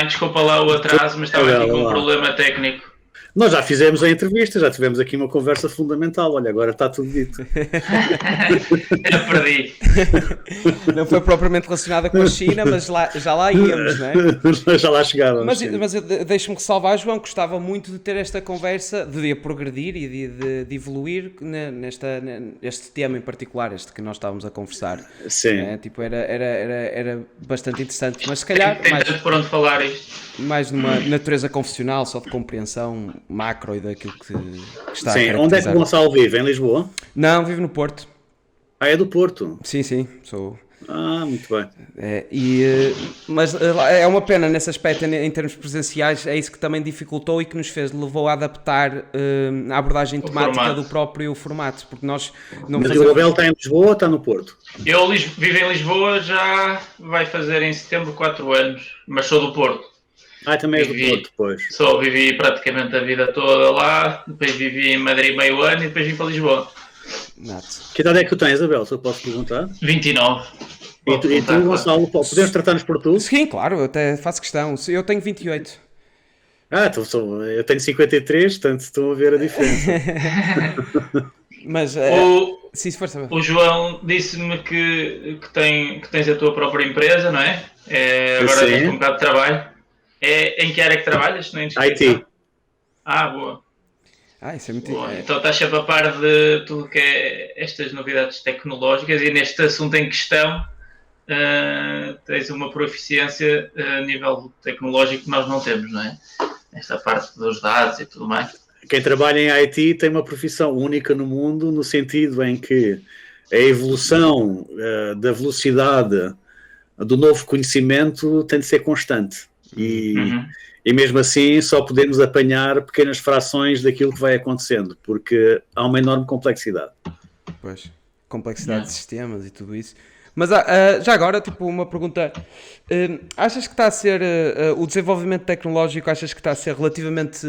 desculpa lá o atraso, mas estava aqui com um problema técnico. Nós já fizemos a entrevista, já tivemos aqui uma conversa fundamental. Olha, agora está tudo dito. Eu perdi. Não foi propriamente relacionada com a China, mas já lá íamos, não é? Já lá chegávamos. Mas deixe-me ressalvar, João, gostava muito de ter esta conversa, de progredir e de evoluir neste tema em particular, este que nós estávamos a conversar. Sim. Tipo, era bastante interessante, mas se calhar Tem tanto por onde falar isto. Mais numa natureza confessional, só de compreensão macro e daquilo que está a Sim, onde é que o Gonçalo vive? Em Lisboa? Não, vive no Porto. Ah, é do Porto? Sim, sou... Ah, muito bem. Mas é uma pena nesse aspecto, em termos presenciais, é isso que também dificultou e que nos levou a adaptar a abordagem temática do próprio formato, porque nós não Mas o Abel está em Lisboa ou está no Porto? Eu vivo em Lisboa, já vai fazer em setembro 4 anos, mas sou do Porto. Também és do Porto, depois. Vivi praticamente a vida toda lá, depois vivi em Madrid meio ano e depois vim para Lisboa. Que idade é que tu tens, Abel, se eu posso perguntar? 29. E tu, Gonçalo, podemos tratar-nos por tu? Sim, claro, eu até faço questão. Eu tenho 28. Eu tenho 53, portanto estão a ver a diferença. Mas o João disse-me que tens a tua própria empresa, não é? Agora tens um bocado de trabalho. Em que área que trabalhas? IT. Boa. Isso é muito boa. Então estás sempre a par de tudo que é estas novidades tecnológicas e neste assunto em questão tens uma proficiência a nível tecnológico que nós não temos, não é? Esta parte dos dados e tudo mais. Quem trabalha em IT tem uma profissão única no mundo, no sentido em que a evolução da velocidade do novo conhecimento tem de ser constante. E mesmo assim só podemos apanhar pequenas frações daquilo que vai acontecendo, porque há uma enorme complexidade. Pois, complexidade de sistemas e tudo isso. Mas já agora, tipo, uma pergunta. Achas que está a ser, o desenvolvimento tecnológico, achas que está a ser relativamente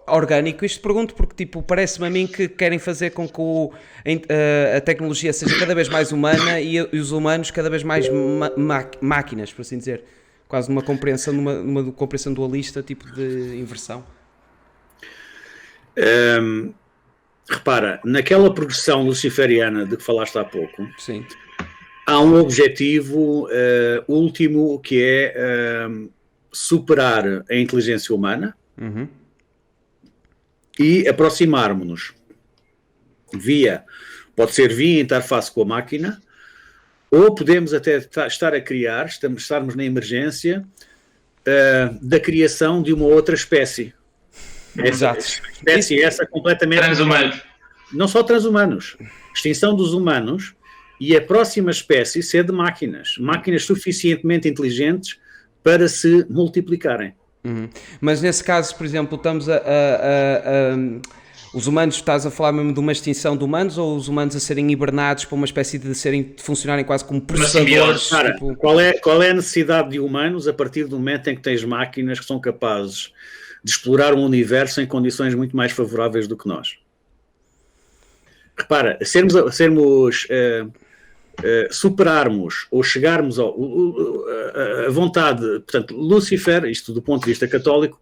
orgânico? Isto pergunto porque, tipo, parece-me a mim que querem fazer com que a tecnologia seja cada vez mais humana e os humanos cada vez mais máquinas, por assim dizer. Quase numa compreensão, numa compreensão dualista, tipo de inversão. Repara, naquela progressão luciferiana de que falaste há pouco, sim, há um objetivo último que é superar a inteligência humana e aproximarmos-nos pode ser via interface com a máquina, ou podemos até estar a criar, estarmos na emergência da criação de uma outra espécie. Essa completamente... Transhumanos. Não só transhumanos. Extinção dos humanos e a próxima espécie ser de máquinas. Máquinas suficientemente inteligentes para se multiplicarem. Mas nesse caso, por exemplo, estamos os humanos, estás a falar mesmo de uma extinção de humanos ou os humanos a serem hibernados para uma espécie de funcionarem quase como processadores? Cara, tipo... qual é a necessidade de humanos a partir do momento em que tens máquinas que são capazes de explorar um universo em condições muito mais favoráveis do que nós? Repara, superarmos ou chegarmos a vontade, portanto, Lúcifer, isto do ponto de vista católico,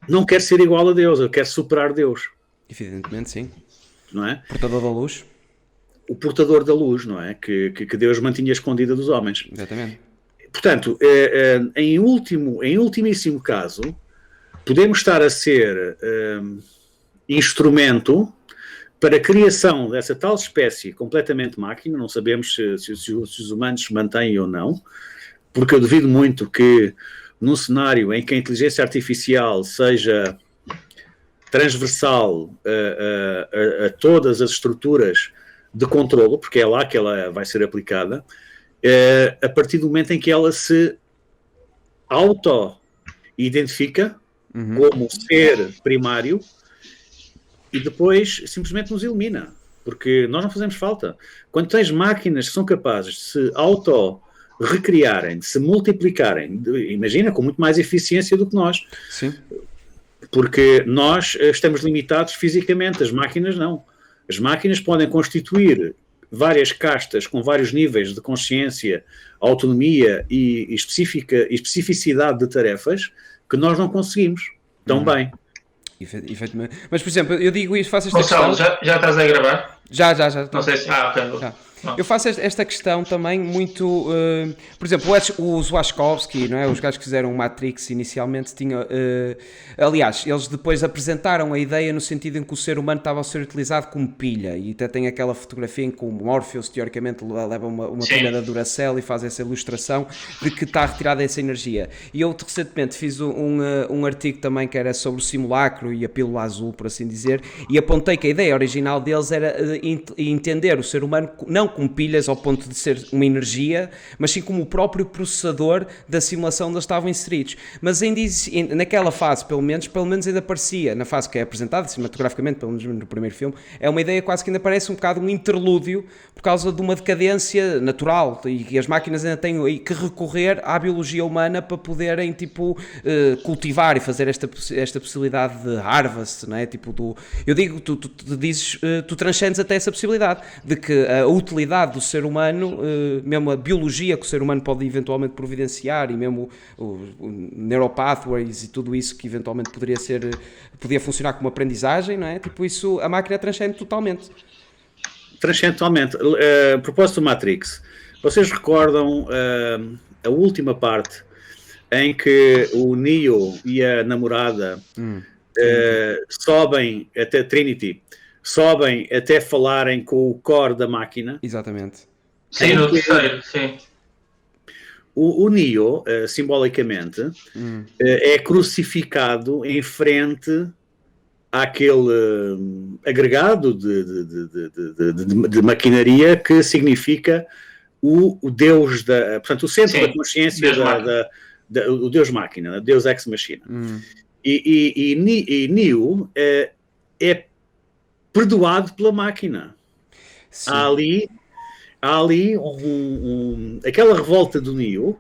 não quer ser igual a Deus, ele quer superar Deus. Evidentemente, sim. Não é? Portador da luz. O portador da luz, não é? Que Deus mantinha escondida dos homens. Exatamente. Portanto, em ultimíssimo caso, podemos estar a ser instrumento para a criação dessa tal espécie completamente máquina. Não sabemos se os humanos se mantêm ou não, porque eu duvido muito que num cenário em que a inteligência artificial seja transversal a todas as estruturas de controlo, porque é lá que ela vai ser aplicada, a partir do momento em que ela se auto-identifica como ser primário e depois simplesmente nos elimina, porque nós não fazemos falta. Quando tens máquinas que são capazes de se auto-recriarem, de se multiplicarem, imagina, com muito mais eficiência do que nós. Sim. Porque nós estamos limitados fisicamente, as máquinas não. As máquinas podem constituir várias castas com vários níveis de consciência, autonomia e especificidade de tarefas que nós não conseguimos tão bem. Efetivamente. Mas, por exemplo, eu digo isto, faço esta Gonçalo, questão... já estás a gravar? Já. Não sei se... ok. Já. Eu faço esta questão também muito... por exemplo, os Wachowski, não é? Os gajos que fizeram o Matrix inicialmente tinham... aliás, eles depois apresentaram a ideia no sentido em que o ser humano estava a ser utilizado como pilha, e até tem aquela fotografia em que o Morpheus teoricamente leva uma pilha da Duracell e faz essa ilustração de que está retirada essa energia. E eu recentemente fiz um artigo também que era sobre o simulacro e a pílula azul, por assim dizer, e apontei que a ideia original deles era entender o ser humano não como pilhas ao ponto de ser uma energia, mas sim como o próprio processador da simulação onde eles estavam inseridos. Mas ainda naquela fase, pelo menos ainda parecia, na fase que é apresentada cinematograficamente, pelo menos no primeiro filme, é uma ideia quase que ainda parece um bocado um interlúdio por causa de uma decadência natural, e que as máquinas ainda têm que recorrer à biologia humana para poderem cultivar e fazer esta possibilidade de harvest, não é? Eu digo, tu dizes, tu transcendes até essa possibilidade de que a utilidade do ser humano, mesmo a biologia que o ser humano pode eventualmente providenciar, e mesmo o neuropathways e tudo isso que eventualmente podia funcionar como aprendizagem, não é? Isso, a máquina transcende totalmente. Transcende totalmente. A propósito do Matrix, vocês recordam a última parte em que o Neo e a namorada sobem até Trinity, sobem até falarem com o core da máquina? Exatamente. Sim, no terceiro, sim. O Neo, simbolicamente, é crucificado em frente àquele agregado de maquinaria que significa o Deus portanto, o centro da consciência o Deus máquina, Deus ex machina. E Neo é perdoado pela máquina. Sim. Há ali aquela revolta do Neo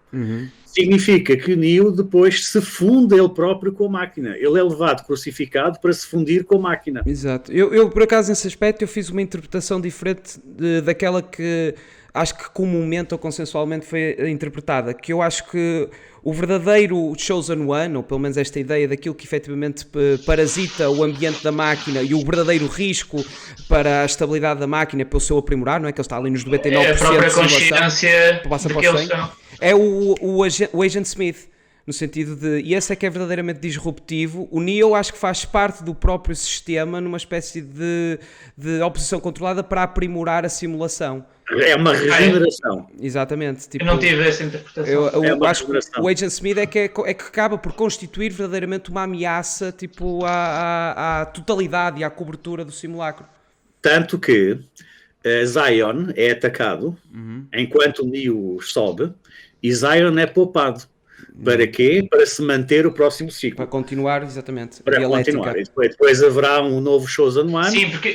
significa que o Neo depois se funde ele próprio com a máquina. Ele é levado crucificado para se fundir com a máquina. Exato. Eu por acaso, nesse aspecto, eu fiz uma interpretação diferente daquela que acho que comumente ou consensualmente foi interpretada, que eu acho que o verdadeiro Chosen One, ou pelo menos esta ideia daquilo que efetivamente parasita o ambiente da máquina e o verdadeiro risco para a estabilidade da máquina pelo seu aprimorar, não é? Que ele está ali nos 99% é a própria consciência passa para o 100, é o Agent Smith. No sentido de, e esse é que é verdadeiramente disruptivo. O Neo acho que faz parte do próprio sistema numa espécie de oposição controlada para aprimorar a simulação. É uma regeneração. Exatamente. Eu não tive essa interpretação. Eu acho que o Agent Smith é que acaba por constituir verdadeiramente uma ameaça à totalidade e à cobertura do simulacro. Tanto que Zion é atacado enquanto o Neo sobe e Zion é poupado. Para quê? Para se manter o próximo ciclo. Para continuar, exatamente. Para continuar. Depois haverá um novo Chosen One. Sim, porque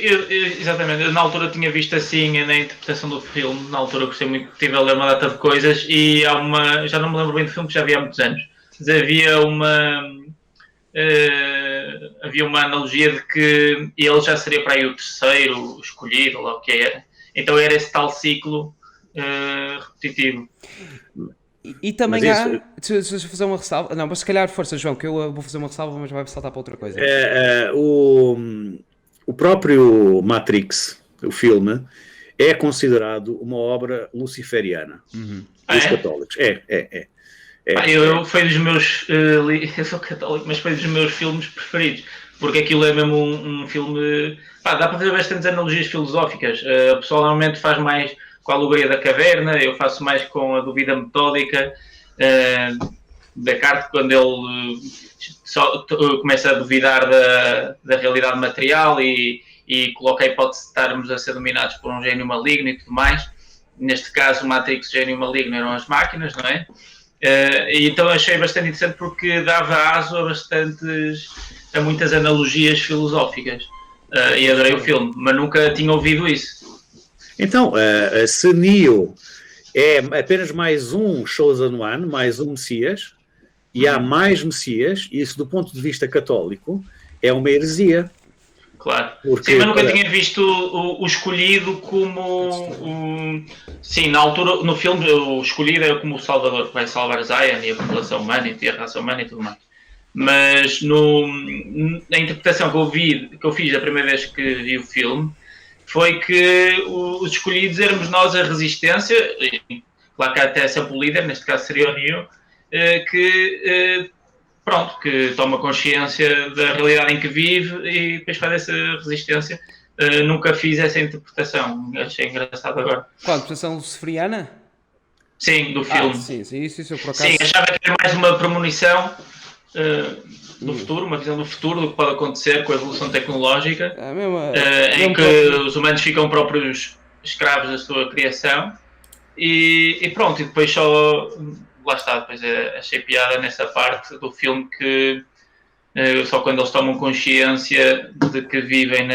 exatamente, eu na altura tinha visto assim na interpretação do filme, na altura gostei muito, estive a ler uma data de coisas e já não me lembro bem do filme, que já havia há muitos anos, mas havia uma analogia de que ele já seria para aí o terceiro escolhido, ou lá o que era. Então era esse tal ciclo repetitivo. E também há, se eu fazer uma ressalva, não, mas se calhar força, João, que eu vou fazer uma ressalva, mas vai saltar para outra coisa. O próprio Matrix, o filme, é considerado uma obra luciferiana dos católicos. Foi dos meus, eu sou católico, mas foi dos meus filmes preferidos, porque aquilo é mesmo um filme, dá para fazer bastantes analogias filosóficas. O pessoal normalmente faz mais com a alegoria da caverna, eu faço mais com a dúvida metódica. Descartes, quando ele começa a duvidar da realidade material e coloca a hipótese de estarmos a ser dominados por um gênio maligno e tudo mais. Neste caso, o Matrix, o gênio maligno eram as máquinas, não é? E então achei bastante interessante porque dava aso a muitas analogias filosóficas. E adorei o filme, mas nunca tinha ouvido isso. Então, se Neo é apenas mais um Chosen One, mais um Messias, e há mais Messias, isso do ponto de vista católico é uma heresia. Claro. Porque, Sim, mas nunca tinha visto o escolhido como. Sim, na altura, no filme, o escolhido é como o Salvador que vai salvar Zion e a população humana e a raça humana e tudo mais. Mas na interpretação que eu fiz da primeira vez que vi o filme, foi que os escolhidos éramos nós a resistência, claro que até sempre o líder, neste caso seria o Neo, que toma consciência da realidade em que vive e depois faz essa resistência. Nunca fiz essa interpretação, achei engraçado agora. Qual, a interpretação luciferiana? Sim, do filme. Sim, isso eu por acaso... Sim, achava que era mais uma premonição do futuro, uma visão do futuro, do que pode acontecer com a evolução tecnológica, em que os humanos ficam próprios escravos da sua criação e pronto, e depois só... Lá está, depois achei piada nessa parte do filme que só quando eles tomam consciência de que vivem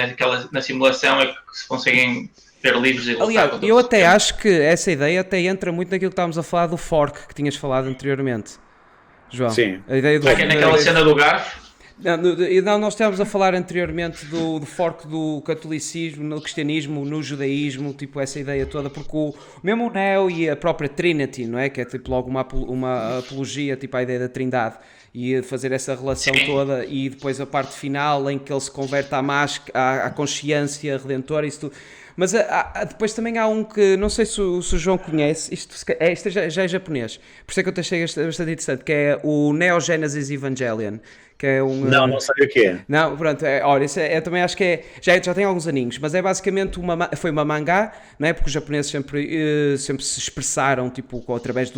na simulação é que se conseguem ver livres e lutar. Aliás, eu até acho que essa ideia até entra muito naquilo que estávamos a falar do fork que tinhas falado anteriormente, João. Sim. A ideia do... naquela cena do garfo. Não, nós estávamos a falar anteriormente do fork do catolicismo, no cristianismo, no judaísmo, tipo essa ideia toda, porque mesmo o Neo e a própria Trinity, não é? Que é tipo logo uma apologia, tipo a ideia da trindade, e fazer essa relação toda, e depois a parte final em que ele se converte à consciência redentora, isso tudo. Mas depois também há um que, não sei se o João conhece, isto já é japonês, por isso é que eu te achei bastante interessante, que é o Neo Genesis Evangelion, que é um... Não sei o que é. Não, pronto, olha, isso eu também acho que é, já tem alguns aninhos, mas é basicamente foi uma mangá, não é? Porque os japoneses sempre se expressaram, tipo, através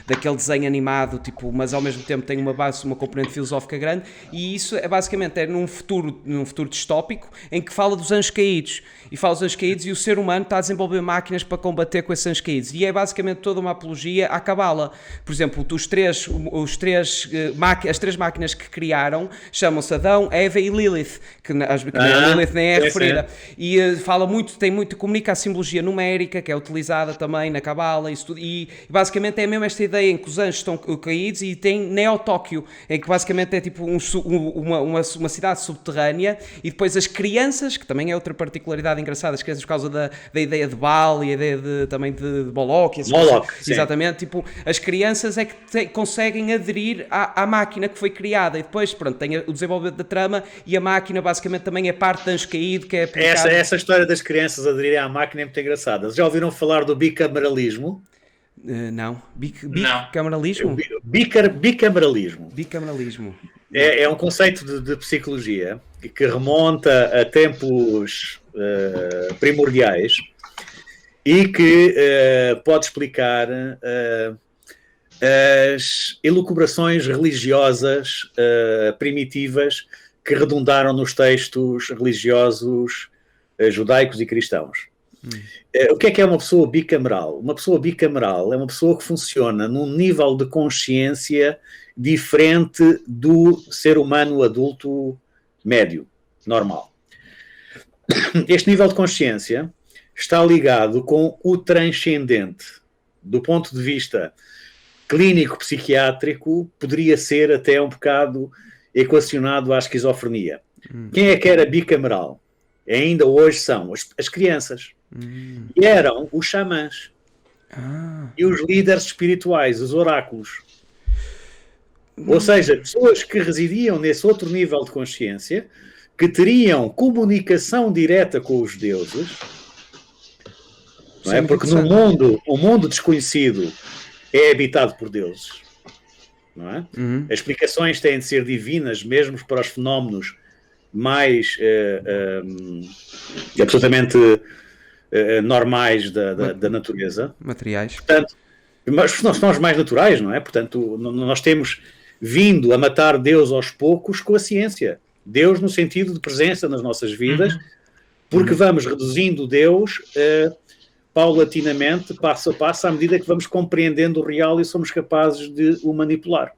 daquele desenho animado, tipo, mas ao mesmo tempo tem uma base, uma componente filosófica grande, e isso é basicamente num futuro distópico, em que fala dos anjos caídos, e fala dos anjos caídos, e o ser humano está a desenvolver máquinas para combater com esses anjos caídos, e é basicamente toda uma apologia à cabala. Por exemplo, as três máquinas que criaram chamam-se Adão, Eva e Lilith, que a Lilith nem é referida, e comunica a simbologia numérica que é utilizada também na cabala, isso tudo, e basicamente é mesmo esta ideia em que os anjos estão caídos, e tem Neo-Tóquio, em que basicamente é tipo uma cidade subterrânea, e depois as crianças, que também é outra particularidade engraçada, as crianças por causa da ideia de Baal e a ideia também de Moloch, exatamente, tipo, as crianças é que conseguem aderir à máquina que foi criada, e depois pronto, tem o desenvolvimento da trama, e a máquina basicamente também é parte de anjo caído, que é aplicado... Essa história das crianças aderirem à máquina é muito engraçada. Já ouviram falar do bicameralismo? Não. Bicameralismo? Bicameralismo. Bicameralismo. É um conceito de psicologia que remonta a tempos primordiais e que pode explicar as elucubrações religiosas primitivas que redundaram nos textos religiosos judaicos e cristãos. O que é uma pessoa bicameral? Uma pessoa bicameral é uma pessoa que funciona num nível de consciência diferente do ser humano adulto médio, normal. Este nível de consciência está ligado com o transcendente. Do ponto de vista clínico-psiquiátrico, poderia ser até um bocado equacionado à esquizofrenia. Quem é que era bicameral? Ainda hoje são as crianças. E eram os xamãs. E os líderes espirituais, os oráculos. Ou seja, pessoas que residiam nesse outro nível de consciência, que teriam comunicação direta com os deuses, não é? Porque o mundo desconhecido é habitado por deuses, não é? As explicações têm de ser divinas, mesmo para os fenómenos mais absolutamente normais da natureza. Materiais. Portanto, mas são os mais naturais, não é? Portanto, nós temos vindo a matar Deus aos poucos com a ciência. Deus no sentido de presença nas nossas vidas, porque vamos reduzindo Deus paulatinamente, passo a passo, à medida que vamos compreendendo o real e somos capazes de o manipular.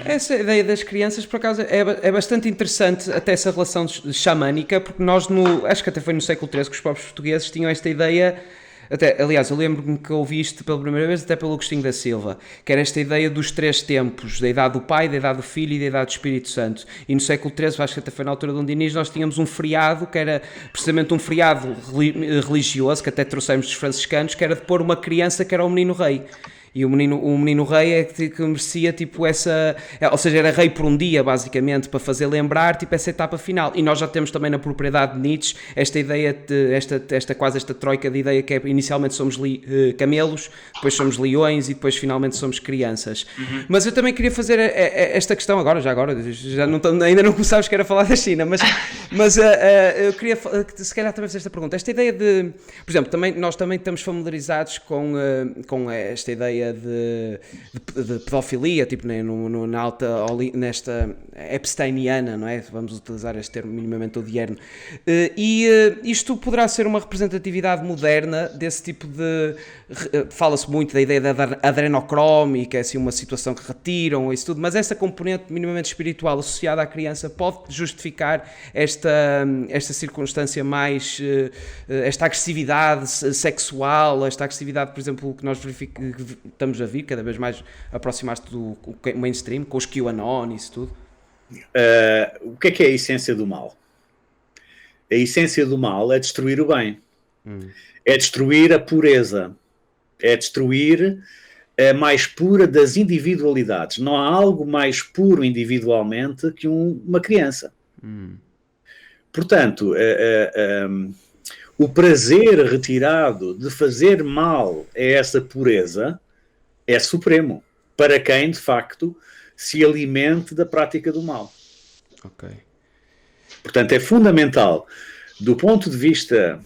Essa ideia das crianças, por acaso, é bastante interessante, até essa relação xamânica, porque nós, acho que até foi no século XIII que os próprios portugueses tinham esta ideia Até, aliás, eu lembro-me que ouvi isto pela primeira vez até pelo Agostinho da Silva, que era esta ideia dos 3 tempos, da idade do Pai, da idade do Filho e da idade do Espírito Santo. E no século XIII, acho que até foi na altura de Dom Dinis, nós tínhamos um feriado, que era precisamente um feriado religioso, que até trouxemos dos franciscanos, que era de pôr uma criança que era o menino rei. E o menino rei é que merecia tipo essa, ou seja, era rei por um dia basicamente, para fazer lembrar tipo essa etapa final. E nós já temos também na propriedade de Nietzsche esta ideia de quase esta troika de ideia que é inicialmente somos camelos, depois somos leões e depois finalmente somos crianças. Mas eu também queria fazer esta questão agora, já não, ainda não começámos que era falar da China, mas eu queria se calhar também fazer esta pergunta. Esta ideia de, por exemplo, nós também estamos familiarizados com esta ideia de pedofilia, tipo na alta, nesta epsteiniana, não é? Vamos utilizar este termo minimamente odierno. E isto poderá ser uma representatividade moderna desse tipo de... Fala-se muito da ideia da adrenocrome, que é assim uma situação que retiram, isso tudo, mas essa componente minimamente espiritual associada à criança pode justificar esta circunstância mais... esta agressividade sexual, esta agressividade, por exemplo, que nós estamos a vir cada vez mais aproximar-se do mainstream, com os QAnon e isso tudo? O que é a essência do mal? A essência do mal é destruir o bem. É destruir a pureza. É destruir a mais pura das individualidades. Não há algo mais puro individualmente que uma criança. Portanto, o prazer retirado de fazer mal a essa pureza é supremo para quem, de facto, se alimente da prática do mal. Ok. Portanto, é fundamental, do ponto de vista...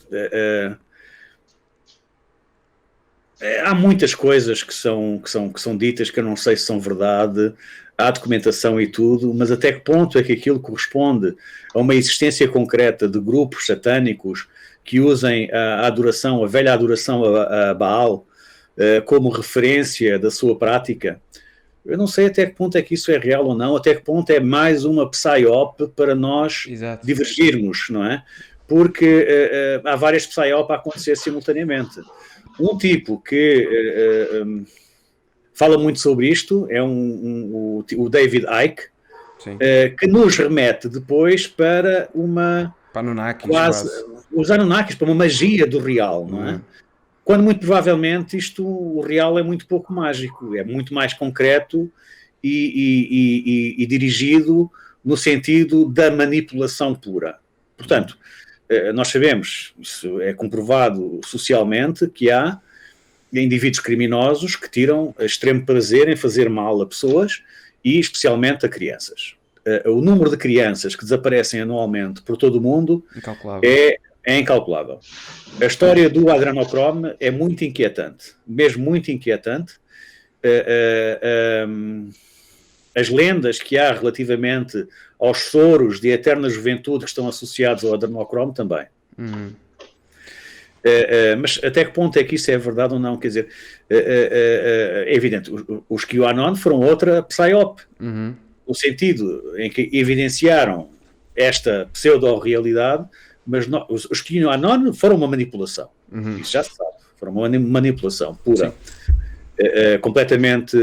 há muitas coisas que são ditas que eu não sei se são verdade, há documentação e tudo, mas até que ponto é que aquilo corresponde a uma existência concreta de grupos satânicos que usem a velha adoração a Baal, como referência da sua prática? Eu não sei até que ponto é que isso é real ou não, até que ponto é mais uma psyop para nós divergirmos, não é? Porque há várias psyop a acontecer simultaneamente. Um tipo que fala muito sobre isto é o David Icke, que nos remete depois para uma... Para Anunnakis, os Anunnakis, para uma magia do real, não é? Quando muito provavelmente o real é muito pouco mágico, é muito mais concreto e dirigido no sentido da manipulação pura. Portanto, nós sabemos, isso é comprovado socialmente, que há indivíduos criminosos que tiram extremo prazer em fazer mal a pessoas e especialmente a crianças. O número de crianças que desaparecem anualmente por todo o mundo é incalculável. A história do adrenocrome é muito inquietante, mesmo muito inquietante. As lendas que há relativamente aos soros de eterna juventude que estão associados ao adrenocrome também. Mas até que ponto é que isso é verdade ou não? Quer dizer, é evidente, os QAnon foram outra psyop, no sentido em que evidenciaram esta pseudo-realidade, mas os QAnon foram uma manipulação. Isso já se sabe. Foram uma manipulação pura. Completamente...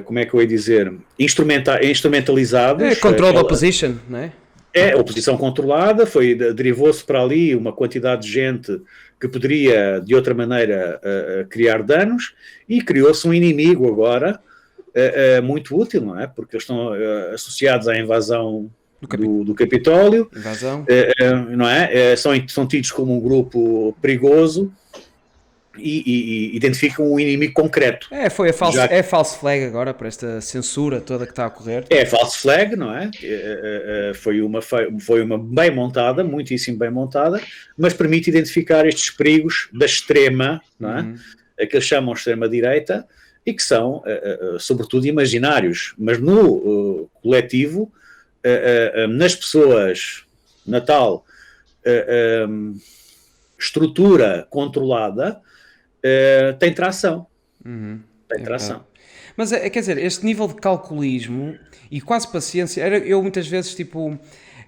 como é que eu ia dizer? Instrumentalizados. Control the opposition, não é? É, oposição controlada, derivou-se para ali uma quantidade de gente que poderia, de outra maneira, criar danos, e criou-se um inimigo agora muito útil, não é? Porque eles estão associados à invasão do Capitólio, não é? São tidos como um grupo perigoso e identificam um inimigo concreto. É false flag agora para esta censura toda que está a ocorrer. É false flag, não é? Foi uma bem montada, muitíssimo bem montada, mas permite identificar estes perigos da extrema, não é? Que eles chamam de extrema-direita, e que são, sobretudo, imaginários. Mas no coletivo, nas pessoas, na tal estrutura controlada, tem tração. Tem tração. Mas quer dizer, este nível de calculismo e quase paciência, eu muitas vezes tipo...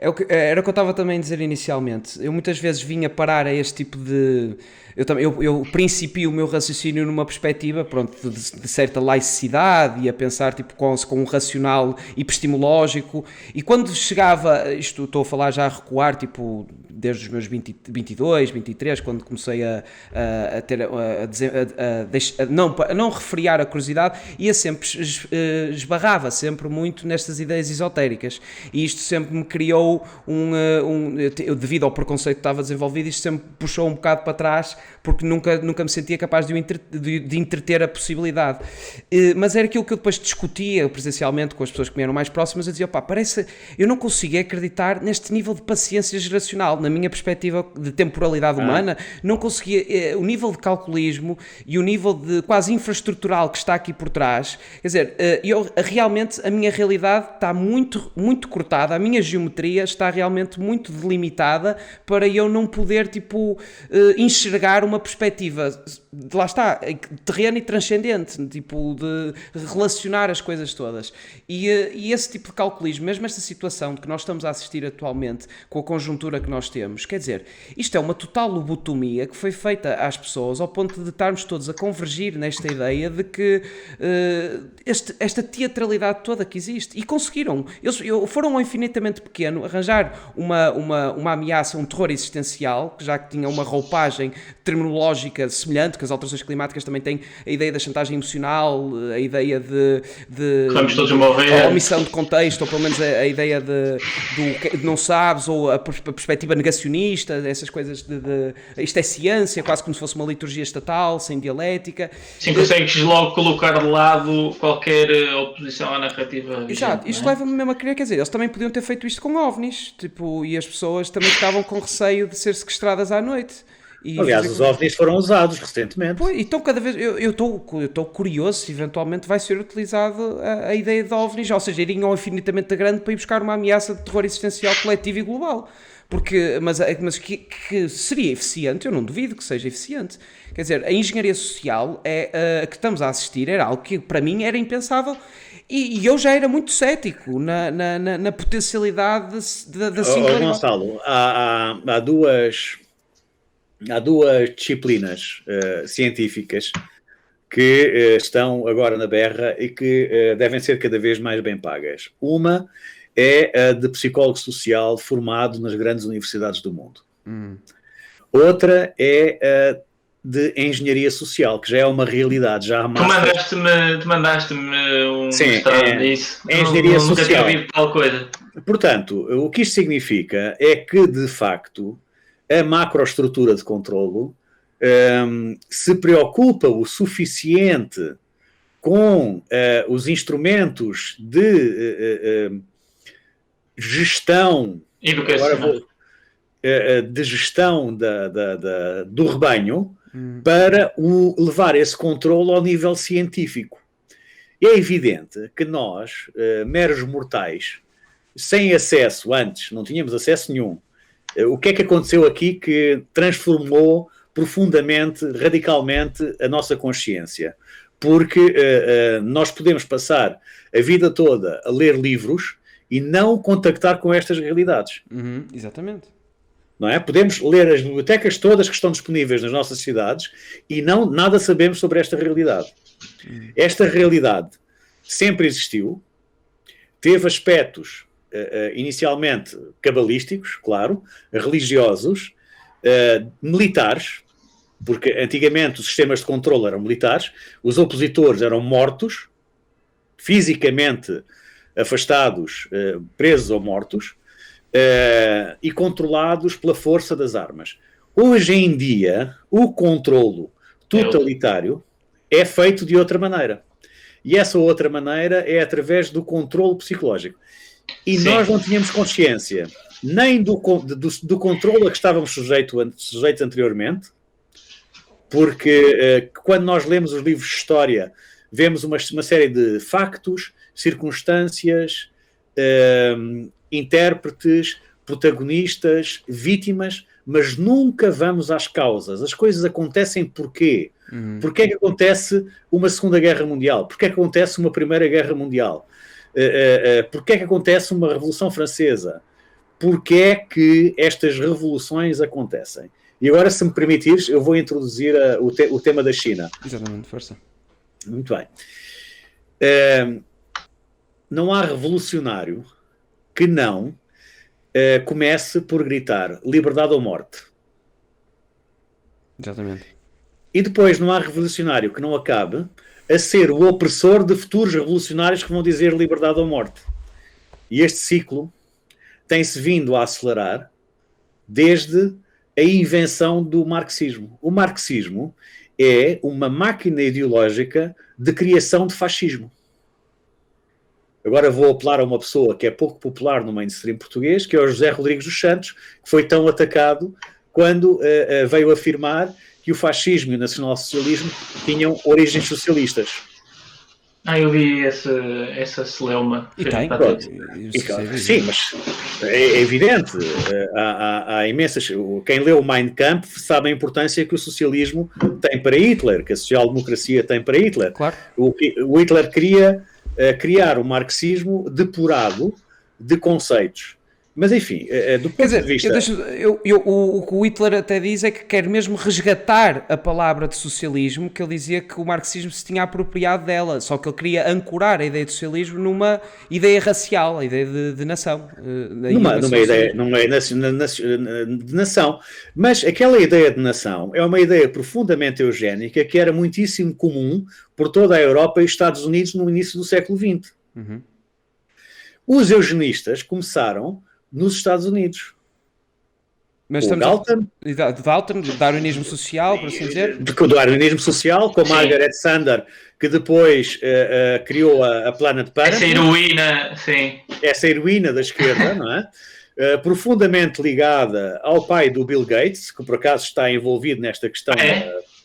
Era o que eu estava também a dizer inicialmente. Eu muitas vezes vinha parar a este tipo de... Eu principio o meu raciocínio numa perspectiva, pronto, de certa laicidade e a pensar tipo, com um racional epistemológico, e quando chegava, isto estou a falar já a recuar, tipo, desde os meus 22, 23, quando comecei a não refriar a curiosidade, ia sempre, esbarrava sempre muito nestas ideias esotéricas, e isto sempre me criou devido ao preconceito que estava desenvolvido, isto sempre puxou um bocado para trás, porque nunca me sentia capaz de entreter a possibilidade. Mas era aquilo que eu depois discutia presencialmente com as pessoas que me eram mais próximas. Eu dizia, eu não consigo acreditar neste nível de paciência geracional, na minha perspectiva de temporalidade humana, não conseguia, o nível de calculismo e o nível de quase infraestrutural que está aqui por trás, quer dizer, realmente a minha realidade está muito, muito cortada, a minha geometria está realmente muito delimitada para eu não poder, tipo, enxergar uma perspectiva, lá está, terrena e transcendente, tipo, de relacionar as coisas todas. E esse tipo de calculismo, mesmo esta situação de que nós estamos a assistir atualmente, com a conjuntura que nós temos, quer dizer, isto é uma total lobotomia que foi feita às pessoas ao ponto de estarmos todos a convergir nesta ideia de que esta teatralidade toda que existe, e conseguiram, eles foram ao infinitamente pequeno arranjar uma ameaça, um terror existencial, já que tinha uma roupagem terminológica semelhante, que as alterações climáticas também têm a ideia da chantagem emocional, a ideia de vamos todos morrer, a omissão de contexto, ou pelo menos a ideia de não sabes, ou a perspectiva negacionista, essas coisas isto é ciência, quase como se fosse uma liturgia estatal, sem dialética. Sim, consegues logo colocar de lado qualquer oposição à narrativa. Exato, isto leva-me mesmo a crer, quer dizer, eles também podiam ter feito isto com OVNIs, tipo, e as pessoas também ficavam com receio de ser sequestradas à noite. Aliás, os OVNIs foram usados recentemente. Pois, então cada vez eu estou curioso se eventualmente vai ser utilizado a ideia de OVNIs, ou seja, irem ao infinitamente grande para ir buscar uma ameaça de terror existencial coletivo e global. Mas que seria eficiente, eu não duvido que seja eficiente. Quer dizer, a engenharia social que estamos a assistir era algo que para mim era impensável. E eu já era muito cético na potencialidade da singularidade. Gonçalo, há duas disciplinas científicas que estão agora na berra e que devem ser cada vez mais bem pagas. Uma é a de psicólogo social formado nas grandes universidades do mundo. Outra é a de engenharia social, que já é uma realidade. Já tu mandaste-me um mestrado nisso. Engenharia social. Nunca tinha ouvido tal coisa. Portanto, o que isto significa é que, de facto, a macroestrutura de controlo se preocupa o suficiente com os instrumentos de gestão, de gestão do rebanho para levar esse controlo ao nível científico. E é evidente que nós, meros mortais, sem acesso antes, não tínhamos acesso nenhum. O que é que aconteceu aqui que transformou profundamente, radicalmente a nossa consciência? Porque nós podemos passar a vida toda a ler livros e não contactar com estas realidades. Exatamente. Não é? Podemos ler as bibliotecas todas que estão disponíveis nas nossas cidades e nada sabemos sobre esta realidade. Esta realidade sempre existiu, teve aspectos inicialmente cabalísticos, claro, religiosos, militares, porque antigamente os sistemas de controle eram militares, os opositores eram mortos, fisicamente afastados, presos ou mortos, e controlados pela força das armas. Hoje em dia, o controlo totalitário é feito de outra maneira. E essa outra maneira é através do controlo psicológico. E Sim. Nós não tínhamos consciência nem do controlo a que estávamos sujeitos anteriormente, porque quando nós lemos os livros de história, vemos uma série de factos, circunstâncias, intérpretes, protagonistas, vítimas, mas nunca vamos às causas. As coisas acontecem porquê? Porquê é que acontece uma Segunda Guerra Mundial? Porquê é que acontece uma Primeira Guerra Mundial? Porquê é que acontece uma Revolução Francesa? porque é que estas revoluções acontecem. E agora, se me permitires, eu vou introduzir o tema da China. Exatamente, força. Muito bem. Não há revolucionário que não comece por gritar liberdade ou morte. Exatamente. E depois não há revolucionário que não acabe a ser o opressor de futuros revolucionários que vão dizer liberdade ou morte. E este ciclo tem-se vindo a acelerar desde a invenção do marxismo. O marxismo é uma máquina ideológica de criação de fascismo. Agora vou apelar a uma pessoa que é pouco popular no mainstream português, que é o José Rodrigues dos Santos, que foi tão atacado quando veio afirmar que o fascismo e o nacionalsocialismo tinham origens socialistas. Eu vi essa celeuma. E tem. Sim, mas é evidente. Há imensas... Quem leu o Mein Kampf sabe a importância que o socialismo tem para Hitler, que a social-democracia tem para Hitler. Claro. O Hitler queria criar um marxismo depurado de conceitos. Mas, enfim, do ponto de vista... O que o Hitler até diz é que quer mesmo resgatar a palavra de socialismo, que ele dizia que o marxismo se tinha apropriado dela, só que ele queria ancorar a ideia de socialismo numa ideia racial, a ideia de nação. Numa ideia de nação. Mas aquela ideia de nação é uma ideia profundamente eugénica que era muitíssimo comum por toda a Europa e Estados Unidos no início do século XX. Uhum. Os eugenistas começaram nos Estados Unidos. Mas o Galton, do darwinismo social, por assim dizer. Do darwinismo social, com a Margaret Sanger, que depois criou a Planet Parenthood. Essa heroína da esquerda, não é? Profundamente ligada ao pai do Bill Gates, que por acaso está envolvido nesta questão.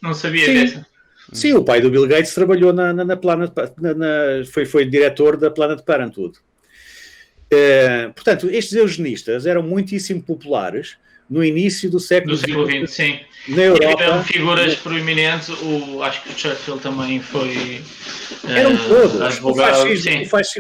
Não sabia dessa. Sim, o pai do Bill Gates trabalhou na Planet, foi diretor da Planet Parenthood. Portanto, estes eugenistas eram muitíssimo populares no início do século XX, sim. Na Europa. Eram figuras proeminentes, acho que o Churchill também foi eram todos. advogado.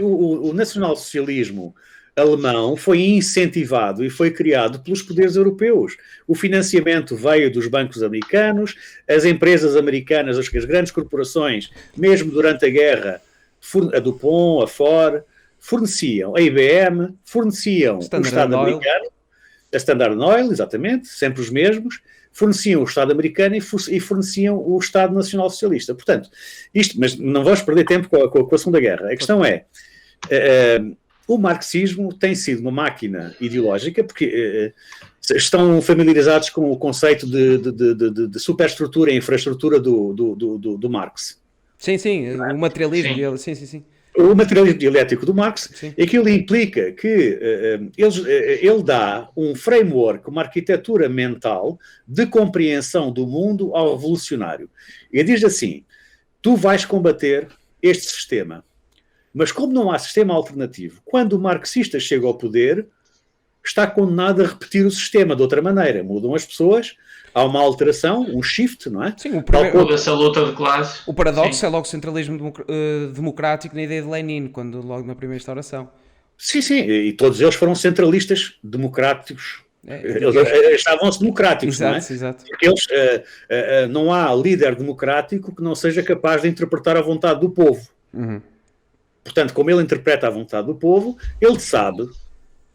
O nacionalsocialismo alemão foi incentivado e foi criado pelos poderes europeus. O financiamento veio dos bancos americanos, as empresas americanas, as grandes corporações, mesmo durante a guerra, a DuPont, a Ford, forneciam, a IBM, forneciam o Estado americano, a Standard Oil, exatamente, sempre os mesmos, forneciam o Estado americano e forneciam o Estado Nacional Socialista. Portanto, mas não vamos perder tempo com a Segunda Guerra. A questão é, o marxismo tem sido uma máquina ideológica, porque estão familiarizados com o conceito de superestrutura e infraestrutura do Marx. Sim, o materialismo, sim. O materialismo dialético do Marx, Sim. Aquilo implica que ele dá um framework, uma arquitetura mental de compreensão do mundo ao revolucionário. E diz assim, tu vais combater este sistema, mas como não há sistema alternativo, quando o marxista chega ao poder, está condenado a repetir o sistema de outra maneira. Mudam as pessoas, há uma alteração, um shift, não é? Sim, essa luta de classe. O paradoxo é logo o centralismo democrático na ideia de Lenin, logo na primeira instauração. Sim, e todos eles foram centralistas democráticos. Eles estavam-se democráticos, exato, não é? Exato. Porque eles, não há líder democrático que não seja capaz de interpretar a vontade do povo. Uhum. Portanto, como ele interpreta a vontade do povo, ele sabe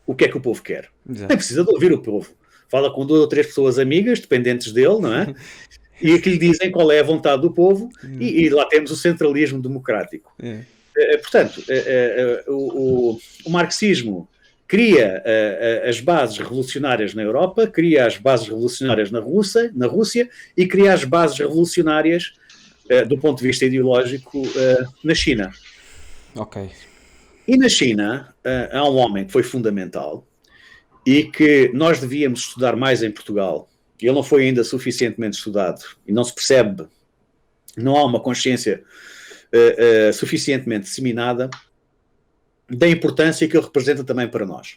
o que é que o povo quer. Exato. Nem precisa de ouvir o povo. Fala com 2 ou 3 pessoas amigas, dependentes dele, não é? E que lhe dizem qual é a vontade do povo, e lá temos o centralismo democrático. Portanto, o marxismo cria as bases revolucionárias na Europa, cria as bases revolucionárias na Rússia e cria as bases revolucionárias, do ponto de vista ideológico, na China. Ok. E na China há um homem que foi fundamental e que nós devíamos estudar mais em Portugal. Ele não foi ainda suficientemente estudado e não se percebe, não há uma consciência suficientemente disseminada da importância que ele representa também para nós.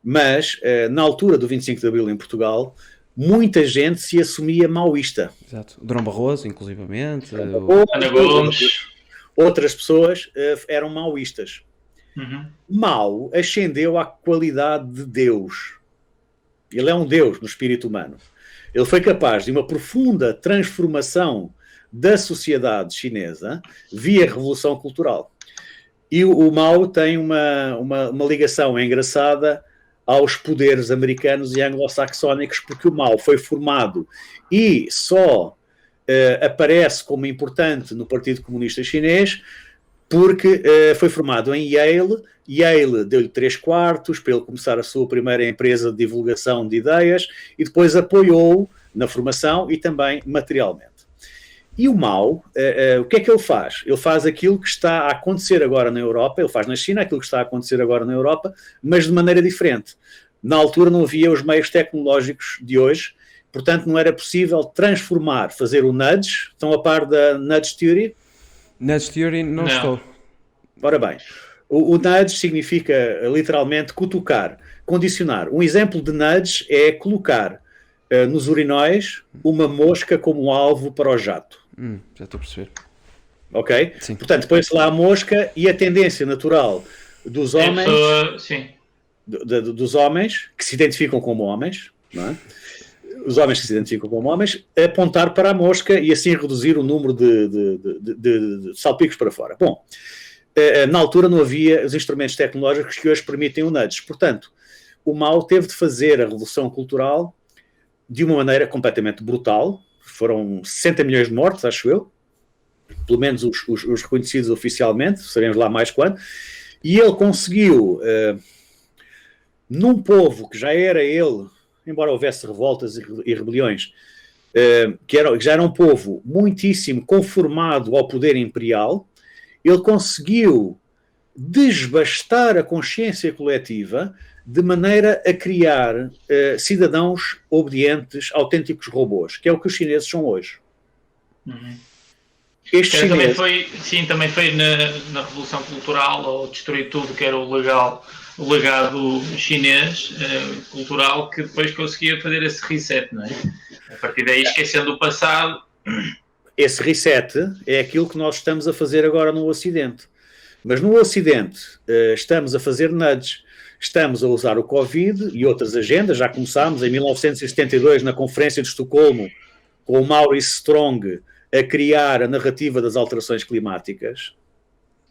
Mas, na altura do 25 de Abril em Portugal, muita gente se assumia maoísta. Exato. O Durão Barroso, inclusivamente. Ana Gomes. Outras pessoas eram maoístas. Mao ascendeu à qualidade de Deus. Ele é um Deus no espírito humano. Ele foi capaz de uma profunda transformação da sociedade chinesa via Revolução Cultural. E o Mao tem uma ligação engraçada aos poderes americanos e anglo-saxónicos, porque o Mao foi formado e só aparece como importante no Partido Comunista Chinês porque foi formado em Yale. Yale deu-lhe 3/4 para ele começar a sua primeira empresa de divulgação de ideias e depois apoiou na formação e também materialmente. E o Mao, o que é que ele faz? Ele faz aquilo que está a acontecer agora na Europa, ele faz na China aquilo que está a acontecer agora na Europa, mas de maneira diferente. Na altura não havia os meios tecnológicos de hoje, portanto não era possível transformar, fazer o nudge. Estão a par da nudge theory? Nudge theory não estou. Ora bem, o nudge significa literalmente cutucar, condicionar. Um exemplo de nudge é colocar nos urinóis uma mosca como alvo para o jato. Já estou a perceber. Ok? Sim. Portanto, põe-se lá a mosca e a tendência natural dos homens, dos homens que se identificam como homens, não é? Os homens que se identificam como homens, apontar para a mosca e assim reduzir o número de salpicos para fora. Bom, na altura não havia os instrumentos tecnológicos que hoje permitem o nudge. Portanto, o Mao teve de fazer a revolução cultural de uma maneira completamente brutal. Foram 60 milhões de mortos, acho eu, pelo menos os reconhecidos oficialmente, sabemos lá mais quando, e ele conseguiu, num povo que já era ele, embora houvesse revoltas e rebeliões, que já era um povo muitíssimo conformado ao poder imperial, ele conseguiu desbastar a consciência coletiva de maneira a criar cidadãos obedientes, autênticos robôs, que é o que os chineses são hoje. Também foi na Revolução Cultural, ou destruir tudo que era o legado chinês cultural, que depois conseguia fazer esse reset, não é? A partir daí, esquecendo o passado. Esse reset é aquilo que nós estamos a fazer agora no Ocidente. Mas no Ocidente estamos a fazer nudge. Estamos a usar o Covid e outras agendas. Já começámos em 1972 na Conferência de Estocolmo com o Maurice Strong a criar a narrativa das alterações climáticas.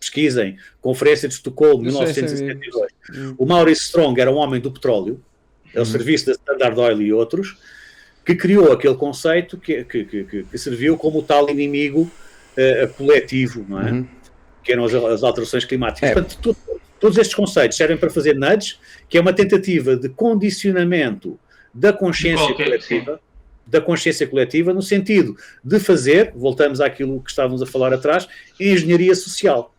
Pesquisem, Conferência de Estocolmo, 1972. O Maurice Strong era um homem do petróleo, ao serviço da Standard Oil e outros, que criou aquele conceito que serviu como o tal inimigo coletivo, não é? Que eram as alterações climáticas. Portanto, todos estes conceitos servem para fazer nudge, que é uma tentativa de condicionamento da consciência coletiva. Da consciência coletiva, no sentido de fazer, voltamos àquilo que estávamos a falar atrás, engenharia social.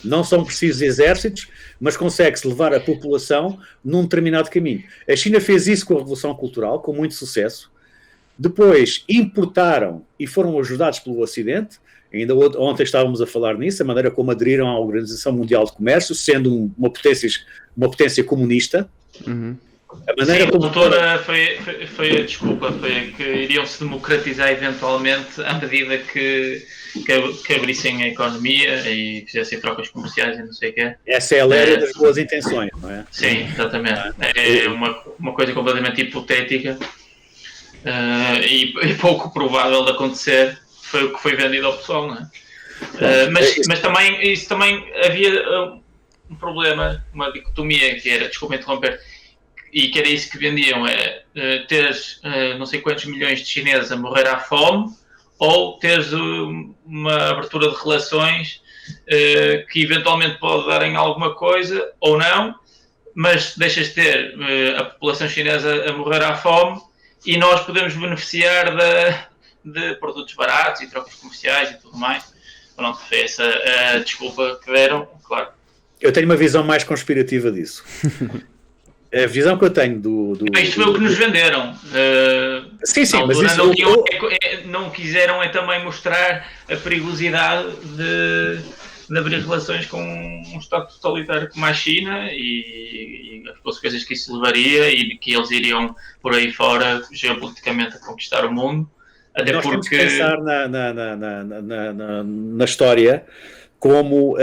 Não são precisos exércitos, mas consegue-se levar a população num determinado caminho. A China fez isso com a Revolução Cultural, com muito sucesso. Depois importaram e foram ajudados pelo Ocidente. Ainda ontem estávamos a falar nisso, a maneira como aderiram à Organização Mundial de Comércio, sendo uma potência comunista. A maneira como foi a desculpa, foi que iriam se democratizar eventualmente à medida que abrissem a economia e fizessem trocas comerciais e não sei o quê. Essa é a lei das boas intenções, não é? Sim, exatamente. É uma coisa completamente hipotética e pouco provável de acontecer. Foi o que foi vendido ao pessoal, não é? Mas também havia um problema, uma dicotomia que era, desculpa interromper, e que era isso que vendiam, teres não sei quantos milhões de chineses a morrer à fome, ou teres uma abertura de relações que eventualmente pode dar em alguma coisa, ou não, mas deixas de ter a população chinesa a morrer à fome e nós podemos beneficiar de produtos baratos e trocas comerciais e tudo mais. Pronto, foi essa a desculpa que deram, claro. Eu tenho uma visão mais conspirativa disso. A visão que eu tenho Isto foi o que nos venderam. Sim, mas isso... não quiseram também mostrar a perigosidade de abrir relações com um Estado totalitário como a China e as consequências que isso levaria e que eles iriam por aí fora geopoliticamente a conquistar o mundo. Até nós porque... temos que pensar na história como,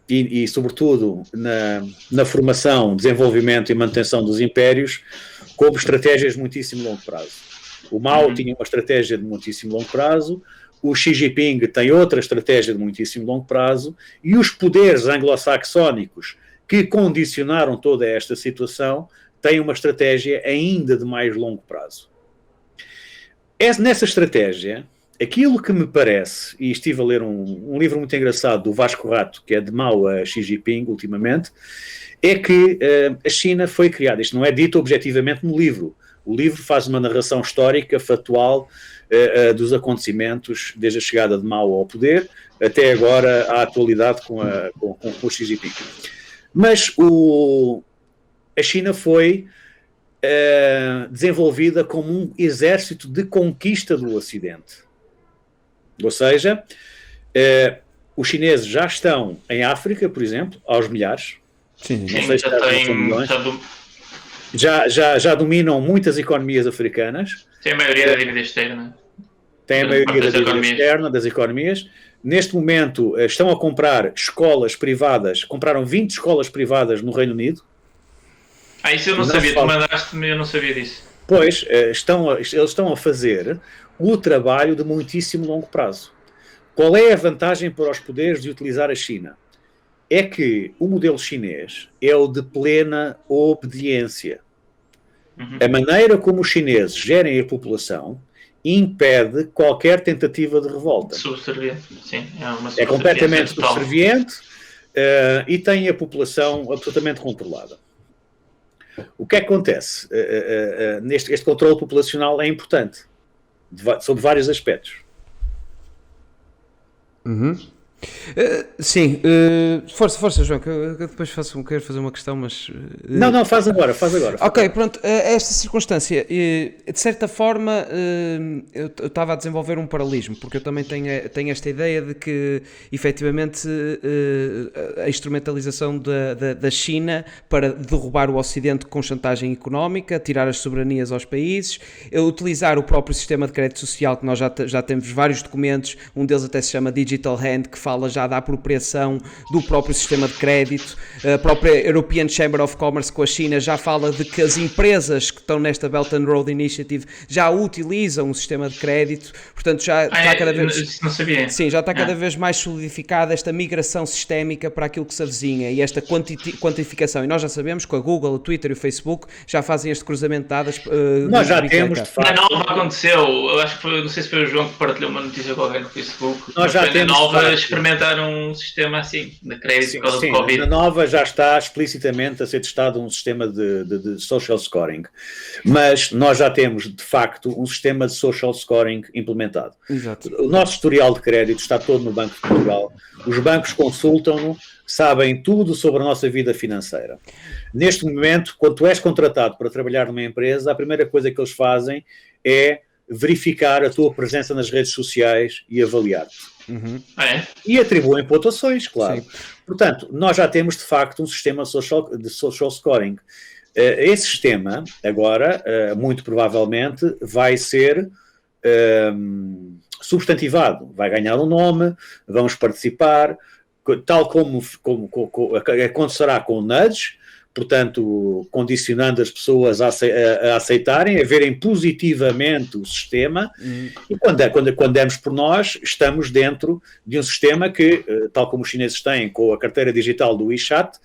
e sobretudo na formação, desenvolvimento e manutenção dos impérios, como estratégias de muitíssimo longo prazo. O Mao tinha uma estratégia de muitíssimo longo prazo, o Xi Jinping tem outra estratégia de muitíssimo longo prazo, e os poderes anglo-saxónicos que condicionaram toda esta situação têm uma estratégia ainda de mais longo prazo. Nessa estratégia, aquilo que me parece, e estive a ler um livro muito engraçado do Vasco Rato, que é de Mao a Xi Jinping, ultimamente, é que a China foi criada. Isto não é dito objetivamente no livro. O livro faz uma narração histórica, factual, dos acontecimentos, desde a chegada de Mao ao poder, até agora à atualidade com o Xi Jinping. Mas a China foi desenvolvida como um exército de conquista do Ocidente. Ou seja, os chineses já estão em África, por exemplo, aos milhares. Sim, não sei já dominam muitas economias africanas. Tem a maioria da dívida externa. Tem a maioria da dívida externa das economias. Neste momento estão a comprar escolas privadas, compraram 20 escolas privadas no Reino Unido. Isso eu não sabia, tu mandaste-me, eu não sabia disso. Pois, eles estão a fazer o trabalho de muitíssimo longo prazo. Qual é a vantagem para os poderes de utilizar a China? É que o modelo chinês é o de plena obediência. A maneira como os chineses gerem a população impede qualquer tentativa de revolta. Subserviente, sim. É completamente subserviente e tem a população absolutamente controlada. O que é que acontece? Este controle populacional é importante, sob vários aspectos. Sim, força João, que eu depois quero fazer uma questão, mas... Não, faz agora. Ok, pronto, esta circunstância, de certa forma, eu estava a desenvolver um paralelismo, porque eu também tenho esta ideia de que, efetivamente, a instrumentalização da China para derrubar o Ocidente com chantagem económica, tirar as soberanias aos países, utilizar o próprio sistema de crédito social, que nós já temos vários documentos, um deles até se chama Digital Hand, que fala já da apropriação do próprio sistema de crédito. A própria European Chamber of Commerce com a China já fala de que as empresas que estão nesta Belt and Road Initiative já utilizam o sistema de crédito, portanto já está cada vez... Não sabia. Sim, já está cada vez mais solidificada esta migração sistémica para aquilo que se avizinha e esta quantificação. E nós já sabemos que a Google, o Twitter e o Facebook já fazem este cruzamento de dados. Nós já temos, de facto. Na Nova aconteceu, eu acho que foi, não sei se foi o João que partilhou uma notícia qualquer no Facebook. Nós já temos, na Nova experimentaram um sistema assim, de crédito por causa do Covid. Na Nova já está explicitamente a ser testado um sistema de social scoring, mas nós já temos, de facto, um sistema de social scoring implementado. Exato. O nosso historial de crédito está todo no Banco de Portugal, os bancos consultam-no, sabem tudo sobre a nossa vida financeira. Neste momento, quando tu és contratado para trabalhar numa empresa, a primeira coisa que eles fazem é verificar a tua presença nas redes sociais e avaliar-te. E atribuem pontuações, claro. Sim. Portanto, nós já temos, de facto, um sistema de social scoring. Esse sistema, agora, muito provavelmente, vai ser substantivado. Vai ganhar um nome, vamos participar, tal como acontecerá com o Nudge, portanto, condicionando as pessoas a aceitarem, a verem positivamente o sistema, e quando demos por nós, estamos dentro de um sistema que, tal como os chineses têm com a carteira digital do WeChat,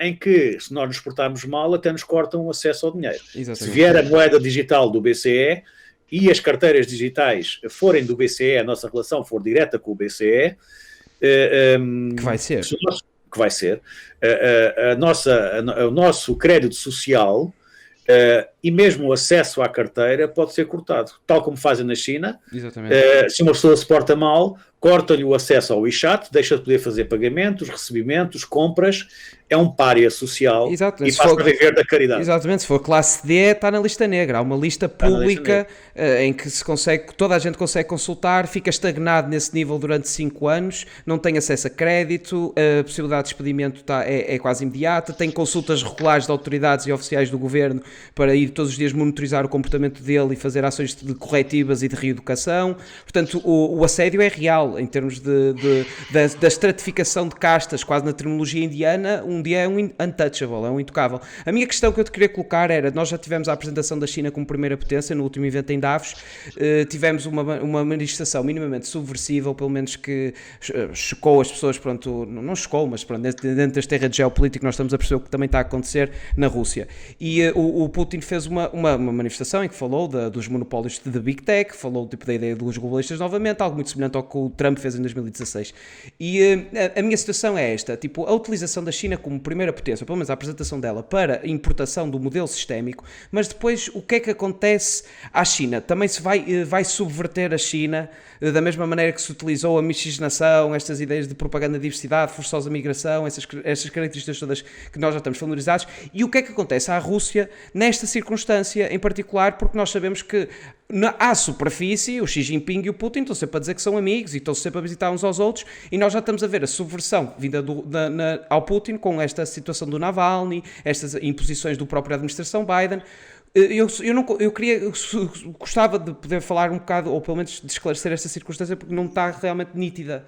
em que, se nós nos portarmos mal, até nos cortam o acesso ao dinheiro. Exatamente. Se vier a moeda digital do BCE e as carteiras digitais forem do BCE, a nossa relação for direta com o BCE... que vai ser... que vai ser, o nosso crédito social e mesmo o acesso à carteira pode ser cortado, tal como fazem na China. Exatamente. Se uma pessoa se porta mal, corta-lhe o acesso ao WeChat, deixa de poder fazer pagamentos, recebimentos, compras, é um pária social. Exato. E passa a viver da caridade. Exatamente, se for classe D, está na lista negra. Há uma lista pública em que toda a gente consegue consultar, fica estagnado nesse nível durante 5 anos, não tem acesso a crédito, a possibilidade de expedimento é quase imediata, tem consultas regulares de autoridades e oficiais do governo para ir todos os dias monitorizar o comportamento dele e fazer ações de corretivas e de reeducação. Portanto, o assédio é real em termos da estratificação de castas, quase na terminologia indiana, um dia é um untouchable, é um intocável. A minha questão que eu te queria colocar era, nós já tivemos a apresentação da China como primeira potência no último evento em Davos, tivemos uma manifestação minimamente subversiva, ou pelo menos que chocou as pessoas, pronto, não chocou, mas pronto, dentro deste terreno geopolítico nós estamos a perceber o que também está a acontecer na Rússia. E o Putin fez uma manifestação em que falou dos monopólios de Big Tech, falou tipo, da ideia dos globalistas novamente, algo muito semelhante ao que o Trump fez em 2016. E a minha situação é esta, tipo, a utilização da China como primeira potência, pelo menos a apresentação dela, para a importação do modelo sistémico, mas depois o que é que acontece à China? Também se vai subverter a China da mesma maneira que se utilizou a miscigenação, estas ideias de propaganda de diversidade, forçosa migração, essas características todas que nós já estamos familiarizados. E o que é que acontece à Rússia nesta circunstância em particular? Porque nós sabemos que à superfície o Xi Jinping e o Putin estão sempre a dizer que são amigos e estão sempre a visitar uns aos outros, e nós já estamos a ver a subversão vinda ao Putin com esta situação do Navalny, estas imposições do próprio administração Biden. Eu gostava de poder falar um bocado, ou pelo menos de esclarecer esta circunstância, porque não está realmente nítida.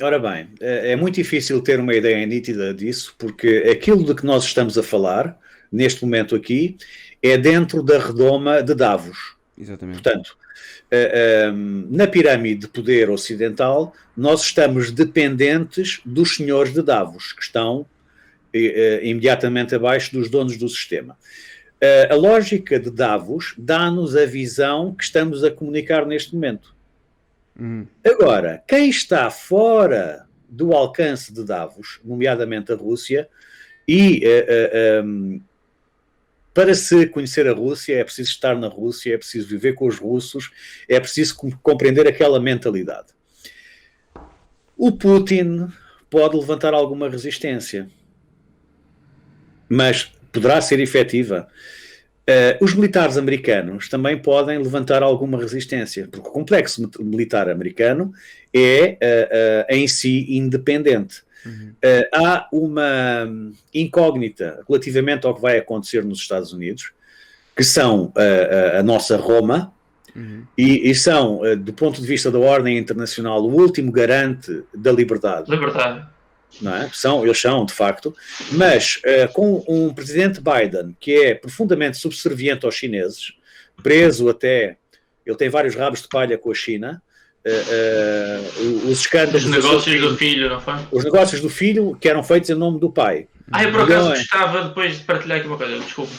Ora bem, é muito difícil ter uma ideia nítida disso, porque aquilo de que nós estamos a falar, neste momento aqui, é dentro da redoma de Davos. Exatamente. Portanto, na pirâmide de poder ocidental, nós estamos dependentes dos senhores de Davos, que estão imediatamente abaixo dos donos do sistema. A lógica de Davos dá-nos a visão que estamos a comunicar neste momento. Agora, quem está fora do alcance de Davos, nomeadamente a Rússia, e para se conhecer a Rússia é preciso estar na Rússia, é preciso viver com os russos, é preciso compreender aquela mentalidade. O Putin pode levantar alguma resistência, mas poderá ser efetiva. Os militares americanos também podem levantar alguma resistência, porque o complexo militar americano é em si independente. Há uma incógnita relativamente ao que vai acontecer nos Estados Unidos, que são a nossa Roma, e são, do ponto de vista da ordem internacional, o último garante da liberdade. Não é? Eles são, de facto, mas com um presidente Biden que é profundamente subserviente aos chineses, preso até, ele tem vários rabos de palha com a China, os escândalos... Os negócios do filho, não foi? Os negócios do filho que eram feitos em nome do pai. Eu por acaso gostava depois de partilhar aqui uma coisa, desculpa.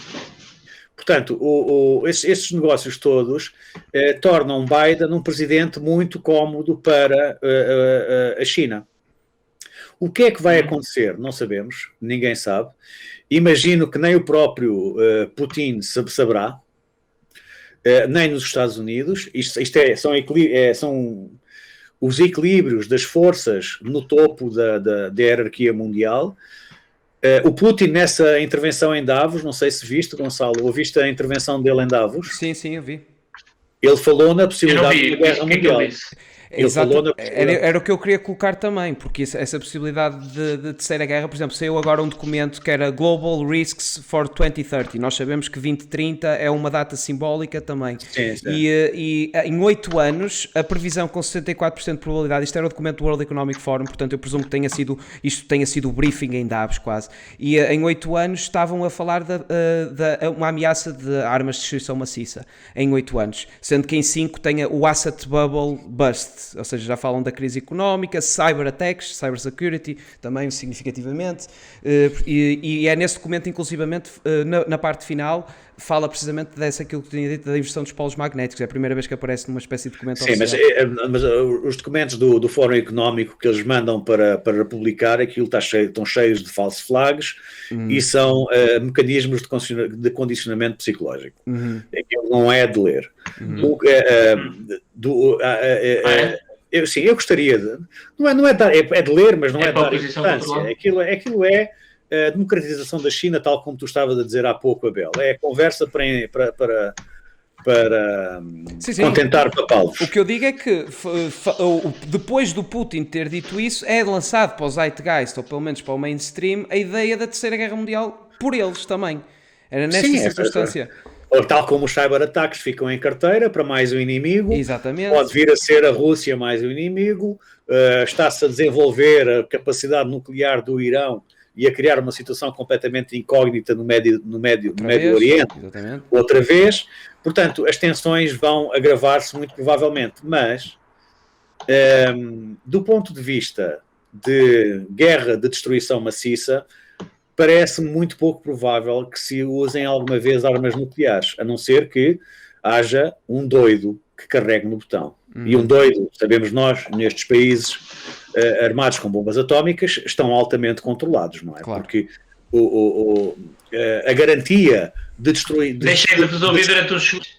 Portanto, esses negócios todos tornam Biden um presidente muito cómodo para a China. O que é que vai acontecer? Não sabemos, ninguém sabe. Imagino que nem o próprio Putin saberá, nem nos Estados Unidos. São os equilíbrios das forças no topo da hierarquia mundial. O Putin, nessa intervenção em Davos, não sei se viste, Gonçalo, ouviste a intervenção dele em Davos? Sim, eu vi. Ele falou na possibilidade de uma guerra mundial. Era o que eu queria colocar também, porque essa possibilidade de terceira guerra, por exemplo, saiu agora um documento que era Global Risks for 2030. Nós sabemos que 2030 é uma data simbólica também. Sim. E em 8 anos, a previsão com 64% de probabilidade, isto era o documento do World Economic Forum, portanto eu presumo que isto tenha sido o briefing em Davos quase, e em 8 anos estavam a falar de uma ameaça de armas de destruição maciça, em 8 anos, sendo que em 5 tem o Asset Bubble Burst, ou seja, já falam da crise económica, cyber attacks, cyber security, também significativamente, e é nesse documento, inclusivamente, na parte final, fala precisamente aquilo que tinha dito da inversão dos polos magnéticos. É a primeira vez que aparece numa espécie de documento oficial. Mas os documentos do Fórum Económico que eles mandam para publicar, aquilo estão cheios de false flags e são mecanismos de condicionamento psicológico. Aquilo não é de ler. Eu gostaria de... É de ler, mas não é de dar importância. Aquilo é a democratização da China, tal como tu estavas a dizer há pouco, Abel. É a conversa para contentar papalos. O que eu digo é que depois do Putin ter dito isso, é lançado para o Zeitgeist, ou pelo menos para o mainstream, a ideia da Terceira Guerra Mundial por eles também. Era nesta circunstância. ou tal como os cyber-ataques ficam em carteira para mais um inimigo, Exatamente. pode vir a ser a Rússia mais um inimigo, está-se a desenvolver a capacidade nuclear do Irão e a criar uma situação completamente incógnita no Médio Oriente, exatamente. outra vez. Portanto, as tensões vão agravar-se muito provavelmente, mas do ponto de vista de guerra de destruição maciça, parece muito pouco provável que se usem alguma vez armas nucleares, a não ser que haja um doido que carregue no botão. E um doido, sabemos nós, nestes países armados com bombas atómicas, estão altamente controlados, não é? Claro. Porque a garantia de destruir... Deixem de resolver durante os chutes.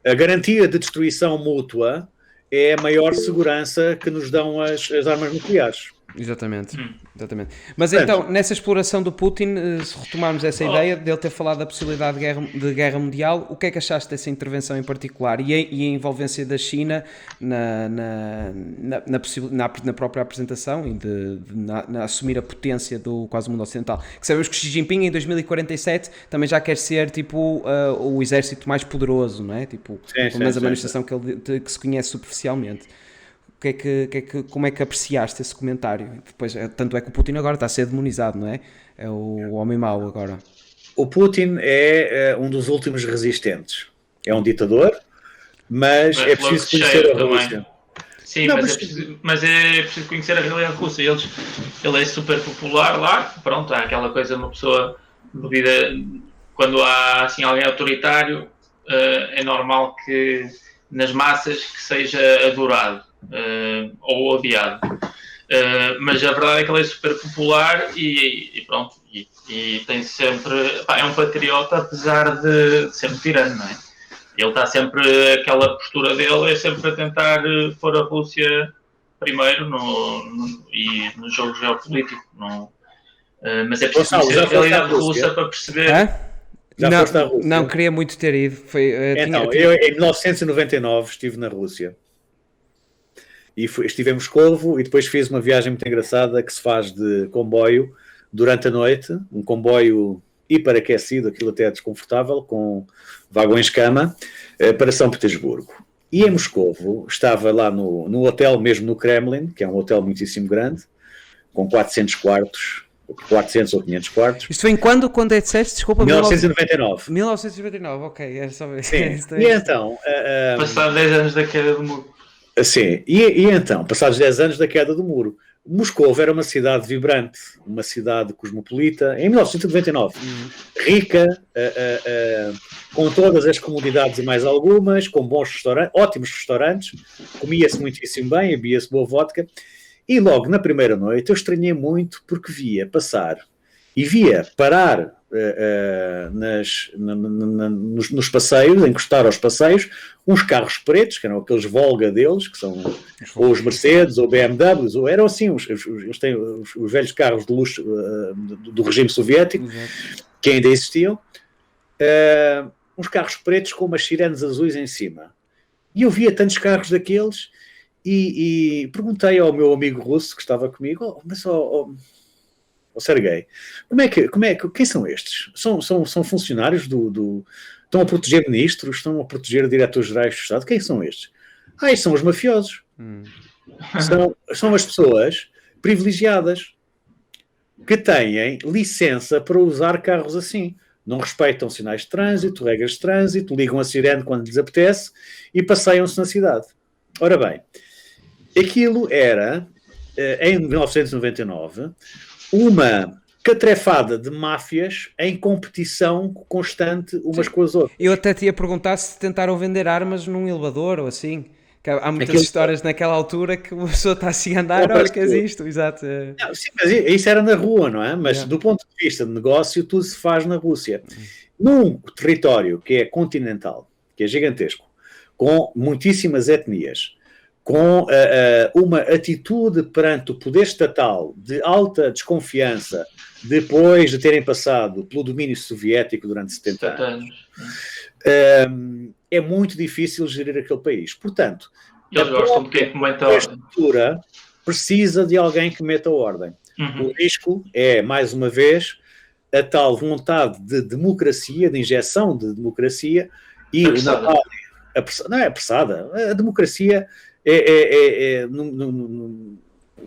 A garantia de destruição mútua é a maior segurança que nos dão as armas nucleares. Exatamente. Mas então, nessa exploração do Putin, se retomarmos essa ideia dele ter falado da possibilidade de guerra mundial, o que é que achaste dessa intervenção em particular e a envolvência da China na própria apresentação e na assumir a potência do quase mundo ocidental? Que sabemos que Xi Jinping em 2047 também já quer ser tipo o exército mais poderoso, não é? Tipo, pelo menos a manifestação que se conhece superficialmente. Como é que apreciaste esse comentário? Depois, tanto é que o Putin agora está a ser demonizado, não é? É o homem mau agora. O Putin é um dos últimos resistentes. É um ditador, mas é preciso conhecer a Rússia. Sim, não, mas é preciso conhecer a realidade russa. Ele é super popular lá. Pronto, há aquela coisa, uma pessoa quando há assim, alguém autoritário, é normal que nas massas que seja adorado. Ou odiado, mas a verdade é que ele é super popular e pronto, e tem sempre, é um patriota apesar de ser um tirano, não é? Ele está sempre, aquela postura dele é sempre a tentar pôr a Rússia primeiro e no jogo geopolítico, mas é preciso conhecer a realidade russa para perceber. Não queria muito ter ido. Eu em 1999 estive na Rússia. E estive em Moscovo e depois fiz uma viagem muito engraçada que se faz de comboio durante a noite, um comboio hiperaquecido, aquilo até é desconfortável, com vagões-cama, para São Petersburgo. E em Moscovo, estava lá no hotel, mesmo no Kremlin, que é um hotel muitíssimo grande, com 400 quartos, 400 ou 500 quartos. Isto foi em quando? Quando é que disseste? Desculpa. 1999. 1999, ok. Era só... Sim. E então... Passado 10 anos da queda do muro. Sim, e então, passados 10 anos da queda do muro, Moscou era uma cidade vibrante, uma cidade cosmopolita, em 1999, rica, com todas as comodidades e mais algumas, com bons restaurantes, ótimos restaurantes, comia-se muitíssimo bem, bebia-se boa vodka, e logo na primeira noite eu estranhei muito porque via passar e via parar nos passeios, encostar aos passeios, uns carros pretos, que eram aqueles Volga deles, que são ou os Mercedes ou BMWs, ou eram assim, eles têm os velhos carros de luxo do regime soviético, que ainda existiam, uns carros pretos com umas sirenes azuis em cima. E eu via tantos carros daqueles e perguntei ao meu amigo russo que estava comigo, Sergei, quem são estes? São funcionários estão a proteger ministros, estão a proteger diretores-gerais do Estado? Quem são estes? Estes são os mafiosos. São as pessoas privilegiadas que têm licença para usar carros assim. Não respeitam sinais de trânsito, regras de trânsito, ligam a sirene quando lhes apetece e passeiam-se na cidade. Ora bem, aquilo era, em 1999, uma catrefada de máfias em competição constante umas com as outras. Eu até te ia perguntar se tentaram vender armas num elevador ou assim. Há muitas histórias naquela altura que uma pessoa está assim a andar, olha que é isto, exato. Não, sim, mas isso era na rua, não é? Mas do ponto de vista de negócio, tudo se faz na Rússia. Num território que é continental, que é gigantesco, com muitíssimas etnias, com uma atitude perante o poder estatal de alta desconfiança, depois de terem passado pelo domínio soviético durante 70 anos, é muito difícil gerir aquele país. Portanto, a estrutura precisa de alguém que meta ordem. O risco é, mais uma vez, a tal vontade de democracia, de injeção de democracia, e Apressada. não é apressada, a democracia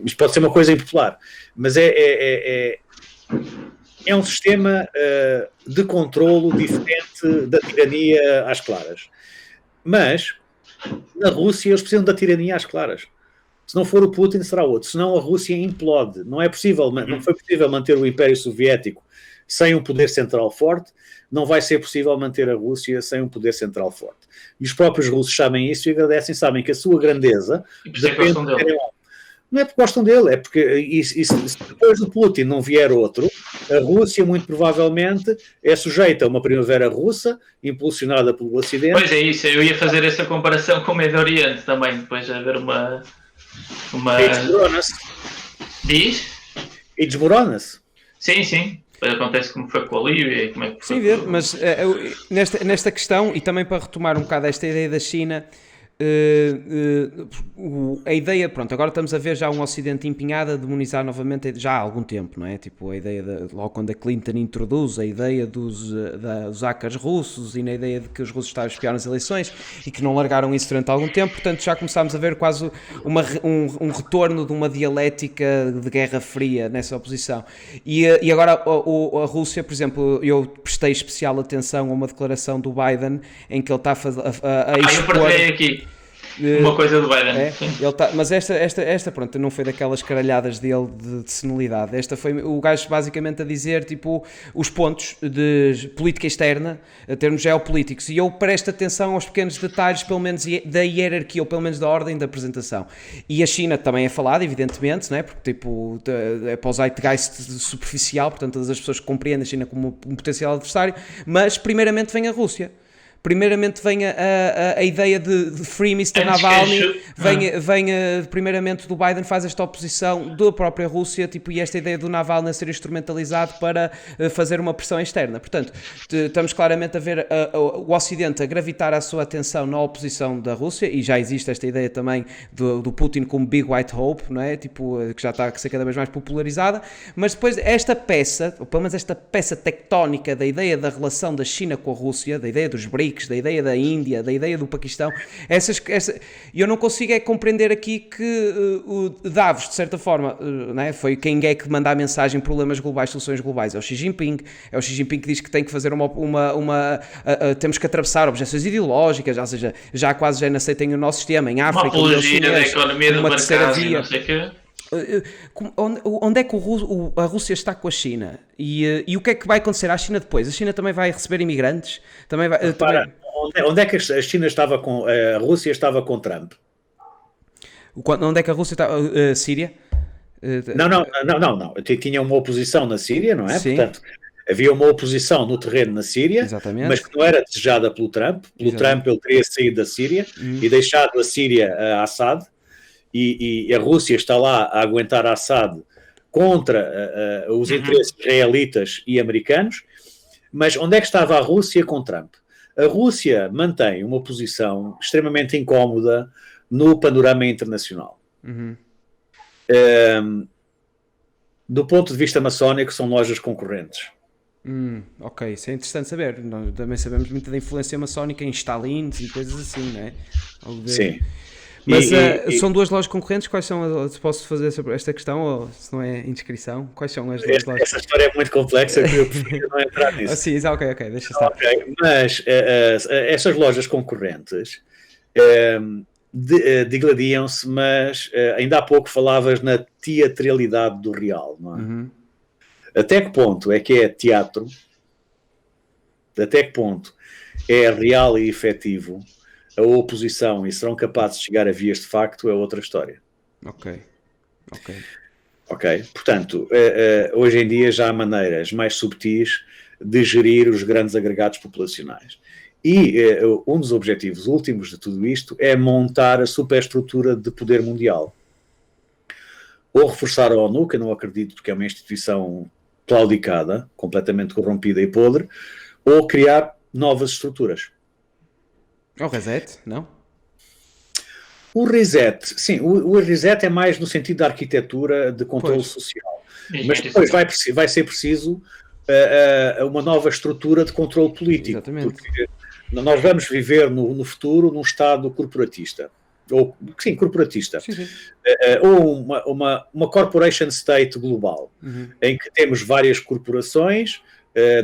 isto pode ser uma coisa impopular, mas é um sistema de controlo diferente da tirania às claras. Mas na Rússia eles precisam da tirania às claras. Se não for o Putin, será outro. Senão a Rússia implode. Não foi possível manter o Império Soviético sem um poder central forte. Não vai ser possível manter a Rússia sem um poder central forte. E os próprios russos sabem isso e agradecem, sabem que a sua grandeza depende dele. Não é porque gostam dele, é porque se depois do Putin não vier outro, a Rússia muito provavelmente é sujeita a uma primavera russa, impulsionada pelo Ocidente. Pois é isso, eu ia fazer essa comparação com o Médio Oriente também, depois de haver uma... E desmorona-se. Diz? E desmorona-se. Sim. Acontece como foi com a Líbia e como é que foi. Sim, ver, mas nesta questão, e também para retomar um bocado esta ideia da China, a ideia, pronto, agora estamos a ver já um Ocidente empenhado a demonizar novamente já há algum tempo, não é? Tipo, a ideia, logo quando a Clinton introduz a ideia dos hackers russos e na ideia de que os russos estavam a espiar nas eleições e que não largaram isso durante algum tempo, portanto já começámos a ver quase um retorno de uma dialética de Guerra Fria nessa oposição. E agora a Rússia, por exemplo, eu prestei especial atenção a uma declaração do Biden em que ele está a expor... Eu partilhei aqui. Uma coisa do Biden. Ele tá, mas esta pronto, não foi daquelas caralhadas dele de senilidade. Esta foi o gajo basicamente a dizer tipo os pontos de política externa, a termos geopolíticos. E eu presto atenção aos pequenos detalhes, pelo menos da hierarquia, ou pelo menos da ordem da apresentação. E a China também é falada, evidentemente, não é? Porque tipo, é para o zeitgeist superficial, portanto, todas as pessoas que compreendem a China como um potencial adversário, mas primeiramente vem a Rússia. Primeiramente vem a ideia de Free Mr. Navalny, vem primeiramente do Biden, faz esta oposição da própria Rússia, tipo, e esta ideia do Navalny ser instrumentalizado para fazer uma pressão externa. Portanto, estamos claramente a ver o Ocidente a gravitar a sua atenção na oposição da Rússia, e já existe esta ideia também do Putin como Big White Hope, não é? Tipo, que já está a ser cada vez mais popularizada, mas depois esta peça, ou pelo menos esta peça tectónica da ideia da relação da China com a Rússia, da ideia dos BRICS, da ideia da Índia, da ideia do Paquistão, eu não consigo compreender aqui que o Davos, de certa forma, não é? Foi quem é que manda a mensagem problemas globais, soluções globais, é o Xi Jinping que diz que tem que fazer temos que atravessar objeções ideológicas, ou seja, já quase já aceitem o nosso sistema, em África, uma apologia da economia do mercado e não sei o quê. Onde é que a Rússia está com a China? E o que é que vai acontecer à China depois? A China também vai receber imigrantes? Onde é que a China estava com... A Rússia estava com Trump? Onde é que a Rússia está? Síria? Não. Tinha uma oposição na Síria, não é? Sim. Portanto, havia uma oposição no terreno na Síria, exatamente, mas que não era desejada pelo Trump. Pelo Trump ele teria saído da Síria e deixado a Síria a Assad. E a Rússia está lá a aguentar Assad contra os interesses israelitas e americanos, mas onde é que estava a Rússia com Trump? A Rússia mantém uma posição extremamente incómoda no panorama internacional. Do ponto de vista maçónico, são lojas concorrentes. Ok, isso é interessante saber. Nós também sabemos muito da influência maçónica em Stalin e coisas assim, não é? Sim. Mas são duas lojas concorrentes. Quais são? Se posso fazer sobre esta questão, ou se não é indiscrição, quais são as duas lojas? Essa história é muito complexa, eu prefiro não entrar nisso. Sim, ok, deixa estar. Okay. Mas essas lojas concorrentes digladiam-se, mas ainda há pouco falavas na teatralidade do real, não é? Até que ponto é que é teatro? Até que ponto é real e efetivo a oposição e serão capazes de chegar a vias de facto é outra história. Ok. Portanto, hoje em dia já há maneiras mais subtis de gerir os grandes agregados populacionais. E um dos objetivos últimos de tudo isto é montar a superestrutura de poder mundial. Ou reforçar a ONU, que eu não acredito porque é uma instituição claudicada, completamente corrompida e podre, ou criar novas estruturas. O reset, não? O reset, sim, o reset é mais no sentido da arquitetura de controle social. Mas depois vai ser preciso uma nova estrutura de controle político. Exatamente. Porque nós vamos viver no futuro num Estado corporatista. Ou, sim, corporatista. Sim. Ou uma corporation state global, em que temos várias corporações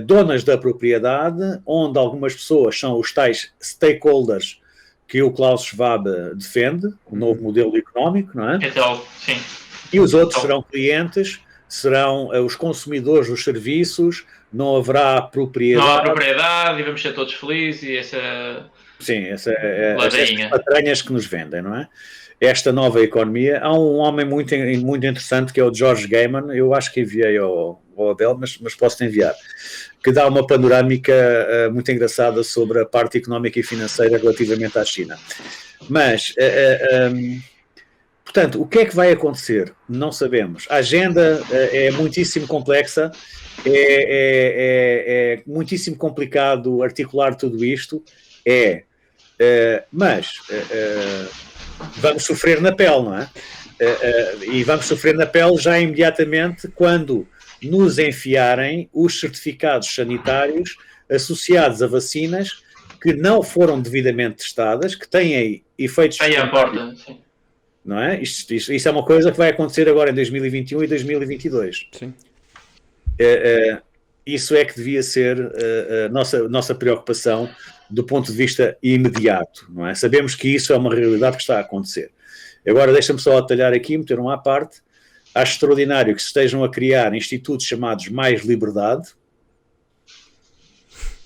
donas da propriedade, onde algumas pessoas são os tais stakeholders que o Klaus Schwab defende, o novo modelo económico, não é? Então, sim. E os outros serão clientes, serão os consumidores dos serviços, não haverá propriedade. Não há propriedade e vamos ser todos felizes e essa... Sim, essas patranhas que nos vendem, não é? Esta nova economia. Há um homem muito interessante que é o George Gaiman, eu acho que enviei ao Abel, mas posso-te enviar, que dá uma panorâmica muito engraçada sobre a parte económica e financeira relativamente à China. Mas, portanto, o que é que vai acontecer? Não sabemos. A agenda é muitíssimo complexa, é muitíssimo complicado articular tudo isto, mas vamos sofrer na pele, não é? E vamos sofrer na pele já imediatamente quando nos enfiarem os certificados sanitários associados a vacinas que não foram devidamente testadas, que têm efeitos... Aí à porta, sim. Não é? Isto é uma coisa que vai acontecer agora em 2021 e 2022. Sim. Isso é que devia ser a nossa preocupação do ponto de vista imediato, não é? Sabemos que isso é uma realidade que está a acontecer. Agora, deixa-me só atalhar aqui, meter um à parte. Acho extraordinário que se estejam a criar institutos chamados Mais Liberdade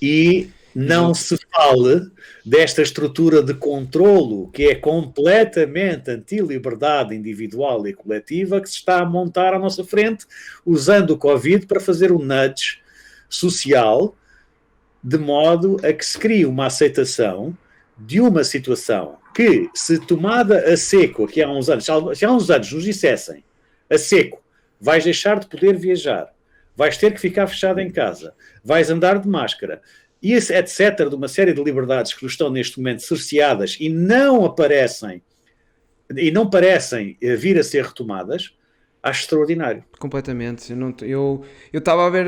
e não se fale desta estrutura de controlo que é completamente anti-liberdade individual e coletiva que se está a montar à nossa frente, usando o Covid para fazer um nudge social, de modo a que se crie uma aceitação de uma situação que, se tomada a seco, aqui há uns anos, se há uns anos nos dissessem a seco, vais deixar de poder viajar, vais ter que ficar fechado em casa, vais andar de máscara, e etc., de uma série de liberdades que nos estão neste momento cerceadas e não parecem vir a ser retomadas, acho extraordinário. Completamente. Eu estava a ver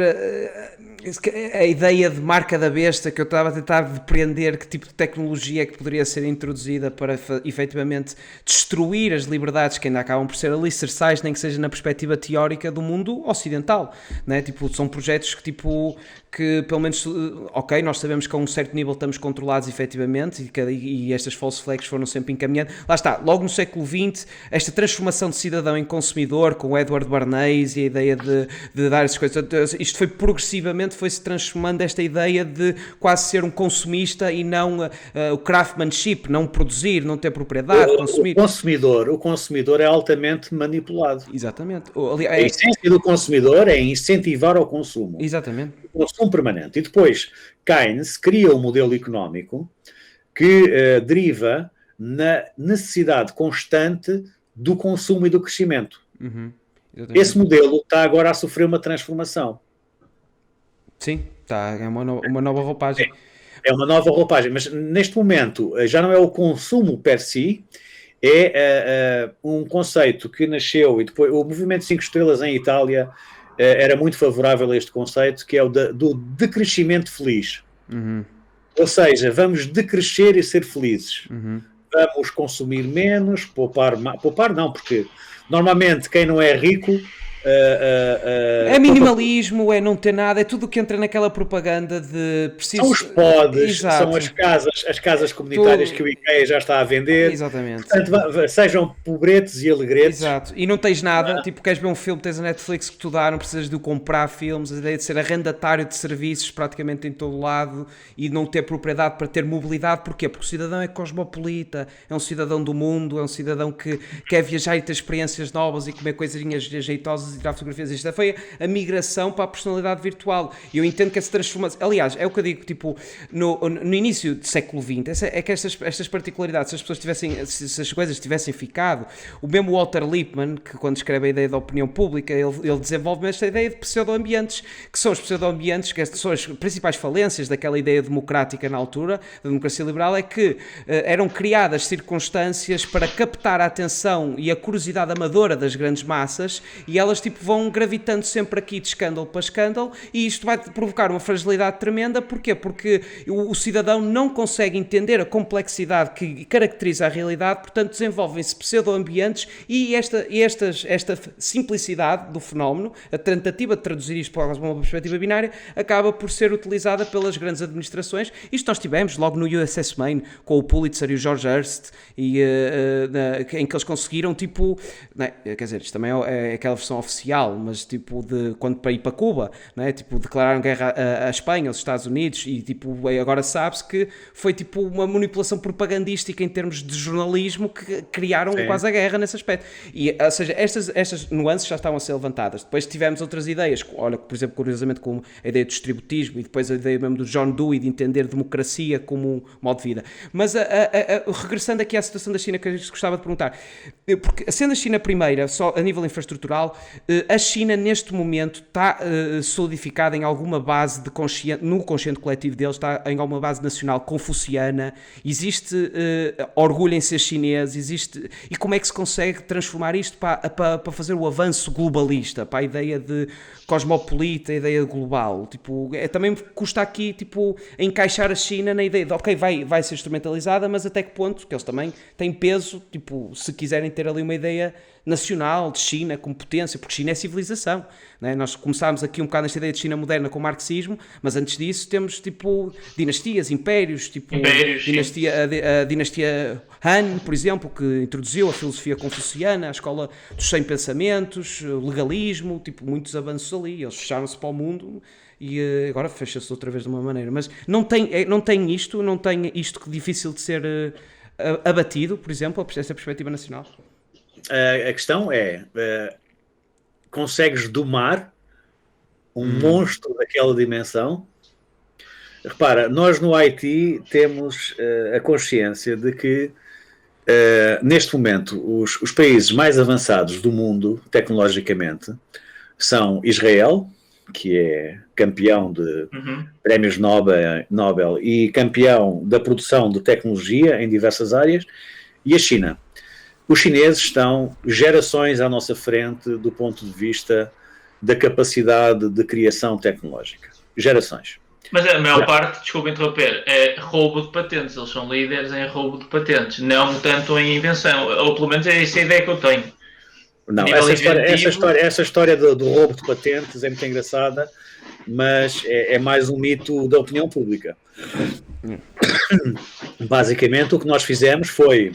a ideia de marca da besta, que eu estava a tentar depreender que tipo de tecnologia é que poderia ser introduzida para efetivamente destruir as liberdades que ainda acabam por ser alicerçais, nem que seja na perspectiva teórica do mundo ocidental, né? Tipo, são projetos que pelo menos, ok, nós sabemos que a um certo nível estamos controlados efetivamente e estas false flags foram sempre encaminhadas. Lá está, logo no século XX, esta transformação de cidadão em consumidor, com o Edward Bernays e a ideia de dar essas coisas, isto foi progressivamente, foi-se transformando esta ideia de quase ser um consumista e não o craftsmanship, não produzir, não ter propriedade, consumir. O consumidor é altamente manipulado. Exatamente. A essência do consumidor é incentivar ao consumo. Exatamente. O consumo permanente. E depois Keynes cria um modelo económico que deriva na necessidade constante do consumo e do crescimento. Esse modelo está agora a sofrer uma transformação. Sim, é uma nova roupagem. É uma nova roupagem, mas neste momento já não é o consumo per si, é um conceito que nasceu, e depois o Movimento 5 Estrelas em Itália era muito favorável a este conceito, que é o do decrescimento feliz. Ou seja, vamos decrescer e ser felizes. Vamos consumir menos, poupar não, porque normalmente quem não é rico... é minimalismo, é não ter nada, é tudo o que entra naquela propaganda de preciso... São os pods, Exato. são as casas comunitárias que o IKEA já está a vender. Exatamente. Portanto, sejam pobretes e alegretes. Exato. E não tens nada, tipo, queres ver um filme, tens a Netflix que tu dá, não precisas de comprar filmes, a ideia de ser arrendatário de serviços praticamente em todo lado e não ter propriedade para ter mobilidade. Porquê? Porque o cidadão é cosmopolita, é um cidadão do mundo, é um cidadão que quer viajar e ter experiências novas e comer coisinhas jeitosas e tirar fotografias. Isto foi a migração para a personalidade virtual. E eu entendo que essa transformação... Aliás, é o que eu digo, tipo, no início do século XX, é que estas particularidades, se as pessoas tivessem, se as coisas tivessem ficado, o mesmo Walter Lippmann, que quando escreve a ideia da opinião pública, ele desenvolve esta ideia de pseudo-ambientes, que são os pseudo-ambientes, que são as principais falências daquela ideia democrática na altura, da democracia liberal, é que eram criadas circunstâncias para captar a atenção e a curiosidade amadora das grandes massas, e elas tipo, vão gravitando sempre aqui de escândalo para escândalo, e isto vai provocar uma fragilidade tremenda. Porquê? Porque o cidadão não consegue entender a complexidade que caracteriza a realidade, portanto desenvolvem-se pseudo-ambientes, e esta simplicidade do fenómeno, a tentativa de traduzir isto para uma perspectiva binária, acaba por ser utilizada pelas grandes administrações. Isto nós tivemos logo no USS Maine, com o Pulitzer e o George Hearst, em que eles conseguiram, tipo, né, quer dizer, isto também é aquela versão oficial, mas tipo, de quando para ir para Cuba, né, tipo, declararam guerra à Espanha, aos Estados Unidos, e tipo, agora sabe-se que foi tipo uma manipulação propagandística em termos de jornalismo que criaram quase a guerra nesse aspecto. E, ou seja, estas nuances já estavam a ser levantadas. Depois tivemos outras ideias, olha, por exemplo, curiosamente, como a ideia do distributismo, e depois a ideia mesmo do John Dewey de entender democracia como um modo de vida. Mas regressando aqui à situação da China, que eu gostava de perguntar, porque sendo a China primeira, só a nível infraestrutural, a China neste momento está solidificada em alguma base de consciente, no consciente coletivo deles, está em alguma base nacional confuciana, existe orgulho em ser chinês, existe, e como é que se consegue transformar isto para fazer o avanço globalista, para a ideia de cosmopolita, a ideia global, tipo, também custa aqui, tipo, encaixar a China na ideia de, ok, vai ser instrumentalizada, mas até que ponto, que eles também têm peso, tipo, se quiserem ter ali uma ideia nacional de China como potência, porque China é civilização, né? Nós começámos aqui um bocado nesta ideia de China moderna com o marxismo, mas antes disso temos tipo dinastias, impérios, tipo a dinastia Han, por exemplo, que introduziu a filosofia confuciana, a escola dos 100 pensamentos, o legalismo, tipo, muitos avanços ali, eles fecharam-se para o mundo e agora fecha-se outra vez de uma maneira, mas não tem isto difícil de ser abatido, por exemplo, essa perspectiva nacional. A questão é, consegues domar um monstro daquela dimensão? Repara, nós no IT temos a consciência de que neste momento os países mais avançados do mundo tecnologicamente são Israel, que é campeão de prémios Nobel e campeão da produção de tecnologia em diversas áreas, e a China. Os chineses estão gerações à nossa frente do ponto de vista da capacidade de criação tecnológica. Gerações. Mas a maior parte, desculpa interromper, é roubo de patentes. Eles são líderes em roubo de patentes, não tanto em invenção. Ou pelo menos é essa a ideia que eu tenho. Não, essa história do roubo de patentes é muito engraçada, mas é mais um mito da opinião pública. Basicamente, o que nós fizemos foi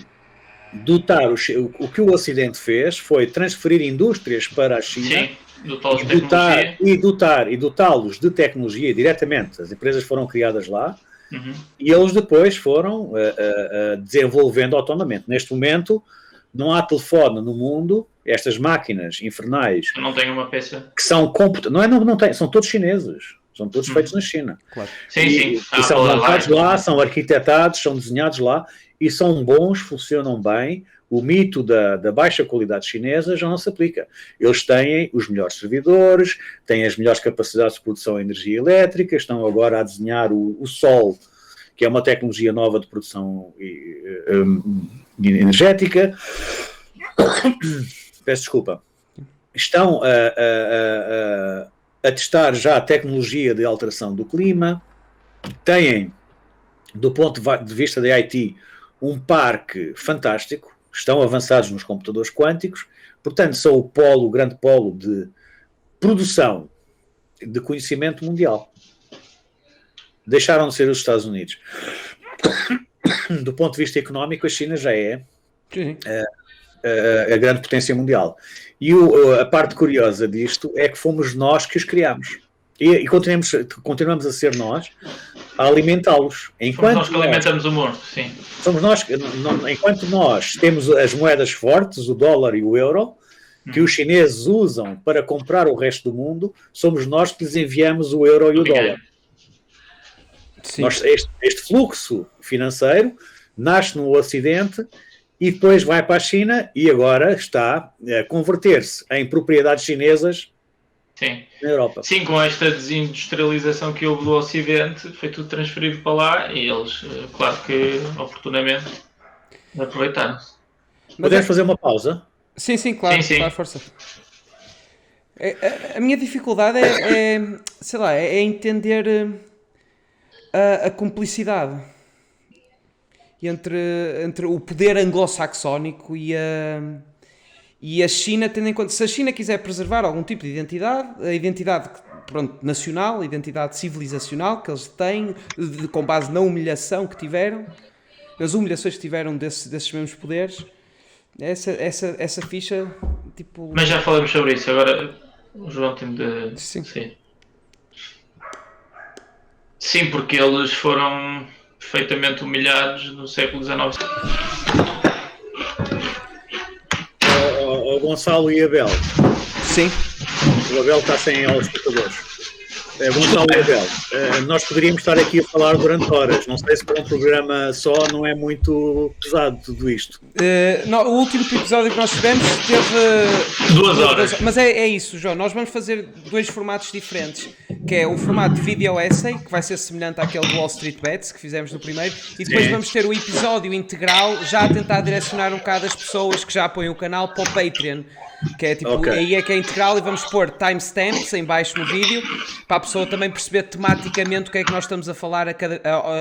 dotar o que o Ocidente fez foi transferir indústrias para a China. Sim, dotá-los de tecnologia diretamente. As empresas foram criadas lá e eles depois foram desenvolvendo autonomamente. Neste momento não há telefone no mundo, estas máquinas infernais não tem uma peça que são não tem, são todos chineses, são todos feitos na China. Claro. Sim. E são montados lá, são arquitetados, são desenhados lá e são bons, funcionam bem. O mito da baixa qualidade chinesa já não se aplica. Eles têm os melhores servidores, têm as melhores capacidades de produção de energia elétrica, estão agora a desenhar o Sol, que é uma tecnologia nova de produção energética. Peço desculpa. Estão a testar já a tecnologia de alteração do clima. Têm, do ponto de vista da IT, um parque fantástico. Estão avançados nos computadores quânticos, portanto são o grande polo de produção de conhecimento mundial. Deixaram de ser os Estados Unidos. Do ponto de vista económico, a China já é a grande potência mundial. E a parte curiosa disto é que fomos nós que os criámos. E continuamos a ser nós a alimentá-los. Somos nós que alimentamos o mundo, sim. Somos nós, enquanto nós temos as moedas fortes, o dólar e o euro, que os chineses usam para comprar o resto do mundo, somos nós que lhes enviamos o euro e o dólar. Este fluxo financeiro nasce no Ocidente e depois vai para a China e agora está a converter-se em propriedades chinesas. Sim. Na Europa. Sim, com esta desindustrialização que houve do Ocidente, foi tudo transferido para lá e eles, claro que oportunamente, aproveitaram-se. Podemos fazer uma pausa? Sim, claro, sim. Claro, força. A minha dificuldade sei lá, é entender a cumplicidade entre o poder anglo-saxónico e a China, tendo em conta, se a China quiser preservar algum tipo de identidade, a identidade nacional, a identidade civilizacional que eles têm, com base na humilhação que tiveram, as humilhações que tiveram desses mesmos poderes, essa ficha, tipo... Mas já falamos sobre isso, agora o João tem de... Sim. Sim, porque eles foram perfeitamente humilhados no século XIX. O Gonçalo e Abel. Sim. O Abel está sem auscultadores. Gonçalo e Abel, nós poderíamos estar aqui a falar durante horas. Não sei se para um programa só não é muito pesado tudo isto. O último episódio que nós tivemos teve 2 horas. Mas é isso, João. Nós vamos fazer 2 formatos diferentes. Que é o formato de video essay, que vai ser semelhante àquele do Wall Street Bets que fizemos no primeiro. E depois vamos ter o episódio integral, já a tentar direcionar um bocado as pessoas que já apoiam o canal para o Patreon. Que é tipo, aí é que é integral, e vamos pôr timestamps em baixo no vídeo para a pessoa também perceber tematicamente o que é que nós estamos a falar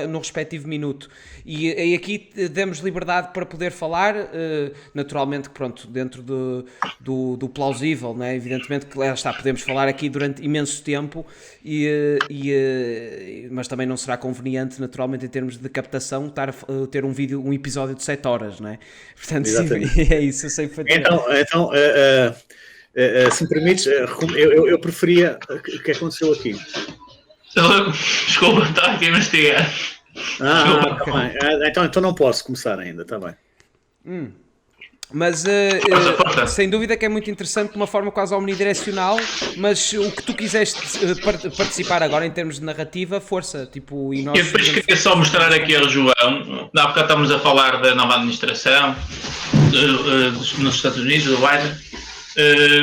no respectivo minuto. E aqui demos liberdade para poder falar, naturalmente, pronto, dentro do plausível, né? Evidentemente que lá está, podemos falar aqui durante imenso tempo, mas também não será conveniente, naturalmente, em termos de captação, ter um episódio de 7 horas, não é? Portanto, sim, é isso, eu sei perfeitamente. Então, se me permites, eu preferia... O que aconteceu aqui? Desculpa, estava aqui a mastigar. Tá bem. Então não posso começar ainda, está bem. Mas sem dúvida que é muito interessante, de uma forma quase omnidirecional, mas o que tu quiseste participar agora em termos de narrativa, força, tipo... E nós depois queria só mostrar aqui ao João, há bocado estamos a falar da nova administração nos Estados Unidos, do Biden.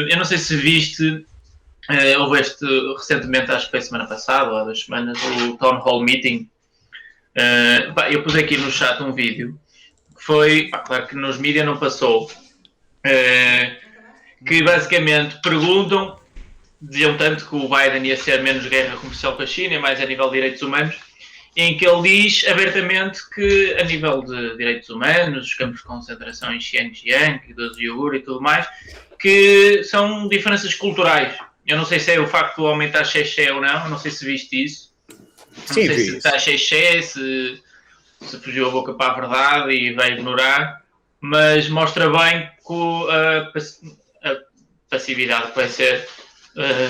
Eu não sei se viste, houve recentemente, acho que foi semana passada ou há 2 semanas, o Town Hall Meeting. Eu pus aqui no chat um vídeo que foi, claro que nos mídias não passou, que basicamente perguntam, diziam tanto que o Biden ia ser menos guerra comercial com a China, mais a nível de direitos humanos, em que ele diz abertamente que a nível de direitos humanos, os campos de concentração em Xinjiang e do Uyghur e tudo mais, que são diferenças culturais. Eu não sei se é o facto do homem estar xexé ou não sei se viste isso. Não sei se está xexé, se fugiu a boca para a verdade e vai ignorar, mas mostra bem que a passividade que vai ser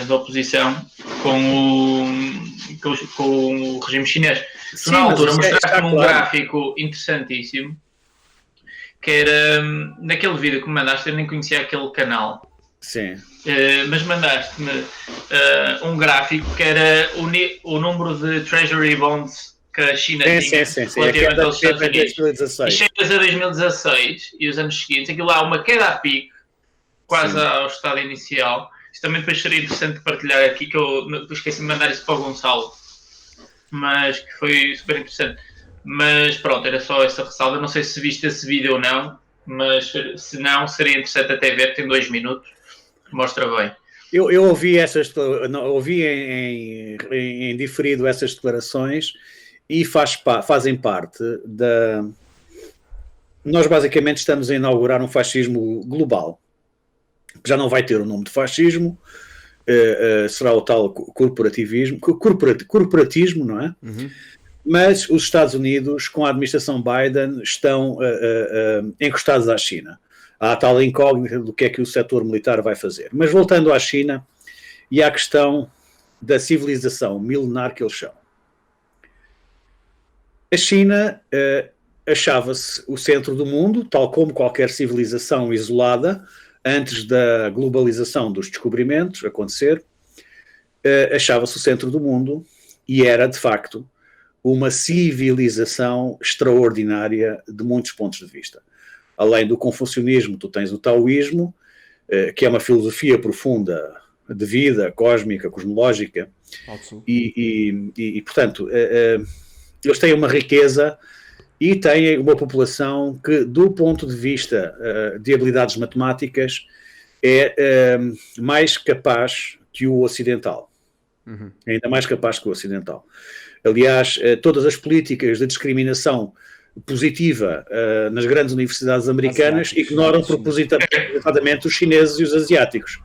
da oposição com o regime chinês. Tu, na altura, mostraste-me um gráfico interessantíssimo, que era naquele vídeo que me mandaste, eu nem conhecia aquele canal. Sim. Mas mandaste-me um gráfico que era o número de Treasury Bonds que a China tinha relativamente aos Estados Unidos. 2016. E chegas a 2016 e os anos seguintes, aquilo há uma queda a pico, quase ao estado inicial. Isto também depois seria interessante partilhar aqui, que eu esqueci de mandar isso para o Gonçalo, mas que foi super interessante. Mas pronto, era só essa ressalva. Não sei se viste esse vídeo ou não, mas se não, seria interessante até ver, tem 2 minutos, mostra bem. Eu ouvi em diferido essas declarações e fazem parte da... Nós basicamente estamos a inaugurar um fascismo global, que já não vai ter o nome de fascismo, será o tal corporatismo, não é? Uhum. Mas os Estados Unidos, com a administração Biden, estão encostados à China. Há a tal incógnita do que é que o setor militar vai fazer. Mas voltando à China e à questão da civilização milenar que eles são. A China achava-se o centro do mundo, tal como qualquer civilização isolada, antes da globalização dos descobrimentos acontecer, achava-se o centro do mundo e era, de facto, uma civilização extraordinária de muitos pontos de vista. Além do confucionismo, tu tens o taoísmo, que é uma filosofia profunda de vida, cósmica, cosmológica, e portanto, eles têm uma riqueza e têm uma população que, do ponto de vista de habilidades matemáticas, é mais capaz que o ocidental. Ainda mais capaz que o ocidental. Aliás, todas as políticas de discriminação positiva nas grandes universidades americanas ignoram propositadamente os chineses e os asiáticos.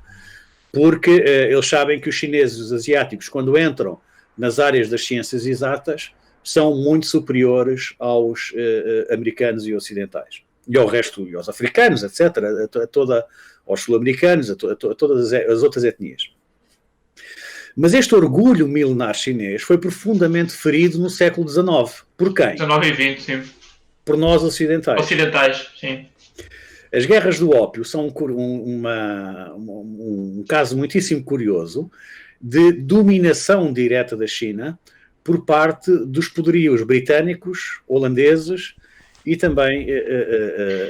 Porque eles sabem que os chineses e os asiáticos, quando entram nas áreas das ciências exatas, são muito superiores aos americanos e ocidentais. E ao resto, e aos africanos, etc., aos sul-americanos, a todas as outras etnias. Mas este orgulho milenar chinês foi profundamente ferido no século XIX. Por quem? 19 e 20, sim. Por nós ocidentais. Ocidentais, sim. As guerras do ópio são um caso muitíssimo curioso de dominação direta da China por parte dos poderios britânicos, holandeses e também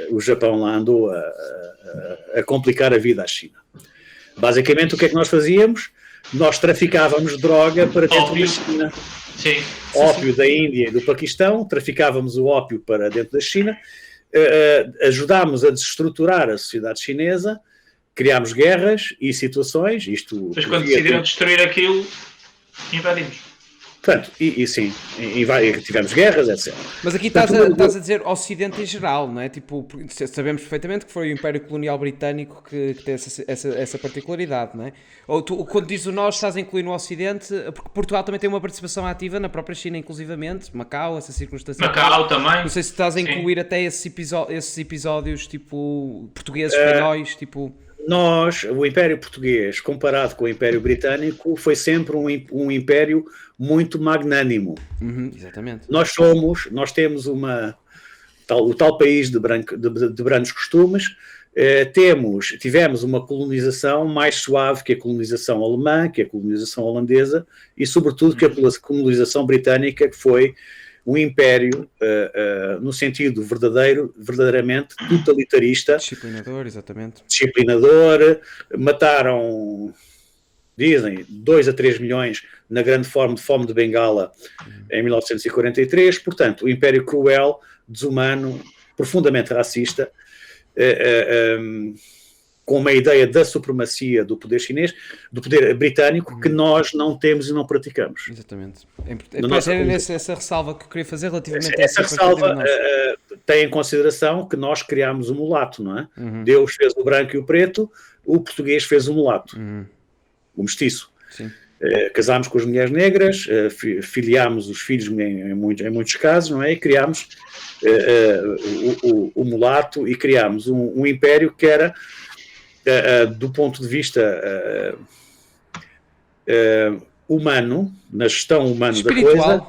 o Japão lá andou a complicar a vida à China. Basicamente, o que é que nós fazíamos? Nós traficávamos droga para dentro da China. Sim. Ópio da Índia e do Paquistão, traficávamos o ópio para dentro da China, ajudámos a desestruturar a sociedade chinesa, criámos guerras e situações. Mas quando decidiram destruir aquilo, invadimos. Portanto, sim, tivemos guerras, etc. Mas aqui estás a dizer Ocidente em geral, não é? Tipo, sabemos perfeitamente que foi o Império Colonial Britânico que tem essa particularidade, não é? Ou tu, quando dizes o nós, estás a incluir no Ocidente, porque Portugal também tem uma participação ativa na própria China, inclusivamente, Macau, essa circunstância. Macau também. Não sei se estás a incluir até esses episódios, tipo, portugueses, espanhóis, tipo... O Império Português, comparado com o Império Britânico, foi sempre um império muito magnânimo. Exatamente. Nós temos o tal país de brandos costumes, tivemos uma colonização mais suave que a colonização alemã, que a colonização holandesa e, sobretudo, que a colonização britânica, que foi um império, no sentido verdadeiramente totalitarista. Disciplinador, exatamente. Disciplinador, mataram, dizem, 2 a 3 milhões na grande fome de Bengala em 1943, portanto, o império cruel, desumano, profundamente racista, com uma ideia da supremacia do poder chinês, do poder britânico, que nós não temos e não praticamos. Exatamente. Era essa ressalva que eu queria fazer relativamente a essa ressalva tem em consideração que nós criámos o mulato, não é? Deus fez o branco e o preto, o português fez o mulato, o mestiço. Sim. Casámos com as mulheres negras, filiámos os filhos em muitos casos, não é? E criámos o mulato e criámos um império que era, do ponto de vista humano, na gestão humana da coisa,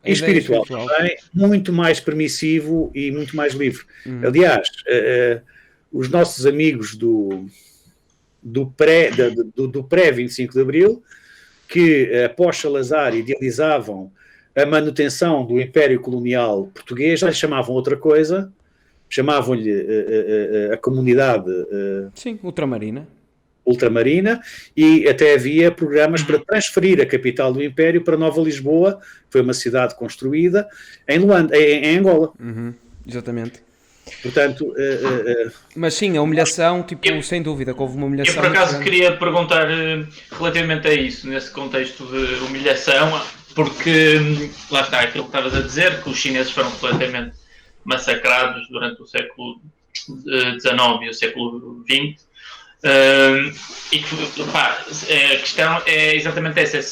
e espiritual também, muito mais permissivo e muito mais livre. Aliás, os nossos amigos do pré-25 de Abril, que após Salazar idealizavam a manutenção do Império Colonial Português, já lhe chamavam outra coisa, chamavam-lhe a comunidade ultramarina, e até havia programas para transferir a capital do Império para Nova Lisboa, que foi uma cidade construída em Angola. Exatamente. Portanto, mas sim, a humilhação, sem dúvida que houve uma humilhação. Eu por acaso queria perguntar relativamente a isso, nesse contexto de humilhação, porque lá está aquilo que estavas a dizer, que os chineses foram completamente massacrados durante o século XIX e o século XX, e que, a questão é exatamente essa,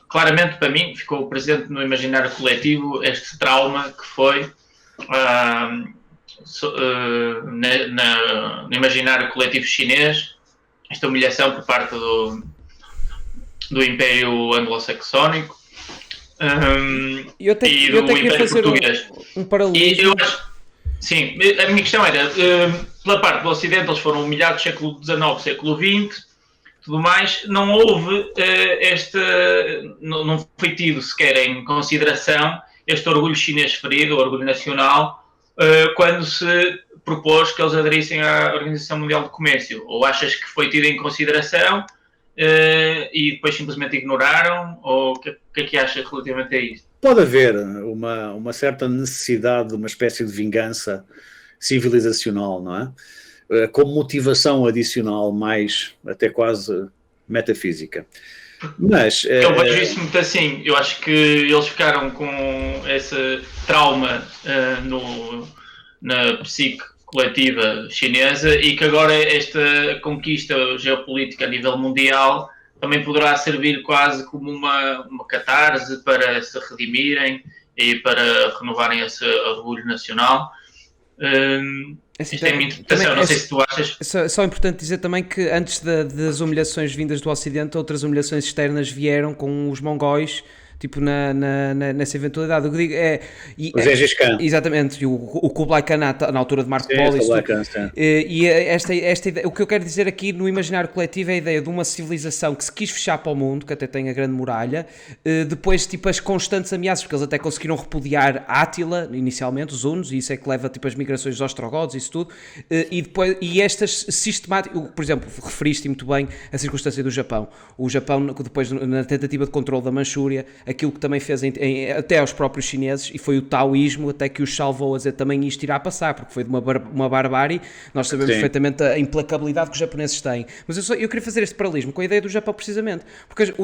claramente para mim ficou presente no imaginário coletivo este trauma que foi no imaginário coletivo chinês, esta humilhação por parte do Império Anglo-Saxónico eu até queria fazer um paralelismo. Sim, a minha questão era, pela parte do Ocidente eles foram humilhados século XIX, século XX, tudo mais, não houve não foi tido sequer em consideração este orgulho chinês ferido, o orgulho nacional, quando se propôs que eles aderissem à Organização Mundial do Comércio. Ou achas que foi tido em consideração e depois simplesmente ignoraram? Ou o que é que achas relativamente a isso? Pode haver uma certa necessidade de uma espécie de vingança civilizacional, não é? como motivação adicional, mais até quase metafísica. Mas eu vejo isso muito assim. Eu acho que eles ficaram com esse trauma na psique coletiva chinesa e que agora esta conquista geopolítica a nível mundial também poderá servir quase como uma catarse para se redimirem e para renovarem esse orgulho nacional. Isto é a minha interpretação, não sei se tu achas. É só importante dizer também que antes das humilhações vindas do Ocidente, outras humilhações externas vieram com os mongóis, tipo nessa eventualidade. O que digo é... O Gengis Khan. Exatamente, e o Kublai Khan na altura de Marco Polo. E esta ideia, o que eu quero dizer aqui no imaginário coletivo é a ideia de uma civilização que se quis fechar para o mundo, que até tem a grande muralha, depois tipo as constantes ameaças, porque eles até conseguiram repudiar Átila, inicialmente, os hunos, e isso é que leva tipo as migrações dos ostrogodos, isso tudo, e estas sistemáticas, por exemplo, referiste muito bem a circunstância do Japão. O Japão, depois na tentativa de controle da Manchúria, aquilo que também fez até aos próprios chineses, e foi o taoísmo até que os salvou a dizer também isto irá passar, porque foi de uma barbárie. Nós sabemos perfeitamente a implacabilidade que os japoneses têm, mas eu queria fazer este paralelismo com a ideia do Japão precisamente, porque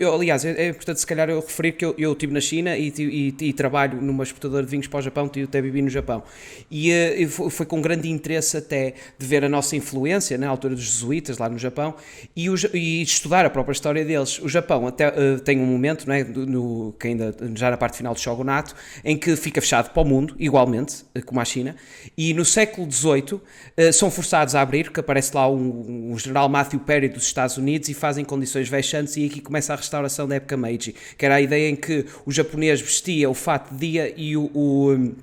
aliás, é importante se calhar eu referir que eu estive na China e trabalho numa exportadora de vinhos para o Japão, até vivi no Japão, e foi com grande interesse até de ver a nossa influência na altura dos jesuítas lá no Japão e estudar a própria história deles. O Japão até tem um momento, não é, que ainda já na parte final do shogunato, em que fica fechado para o mundo, igualmente, como a China, e no século XVIII são forçados a abrir, porque aparece lá um general Matthew Perry dos Estados Unidos e fazem condições vexantes, e aqui começa a restauração da época Meiji, que era a ideia em que o japonês vestia o fato de dia e o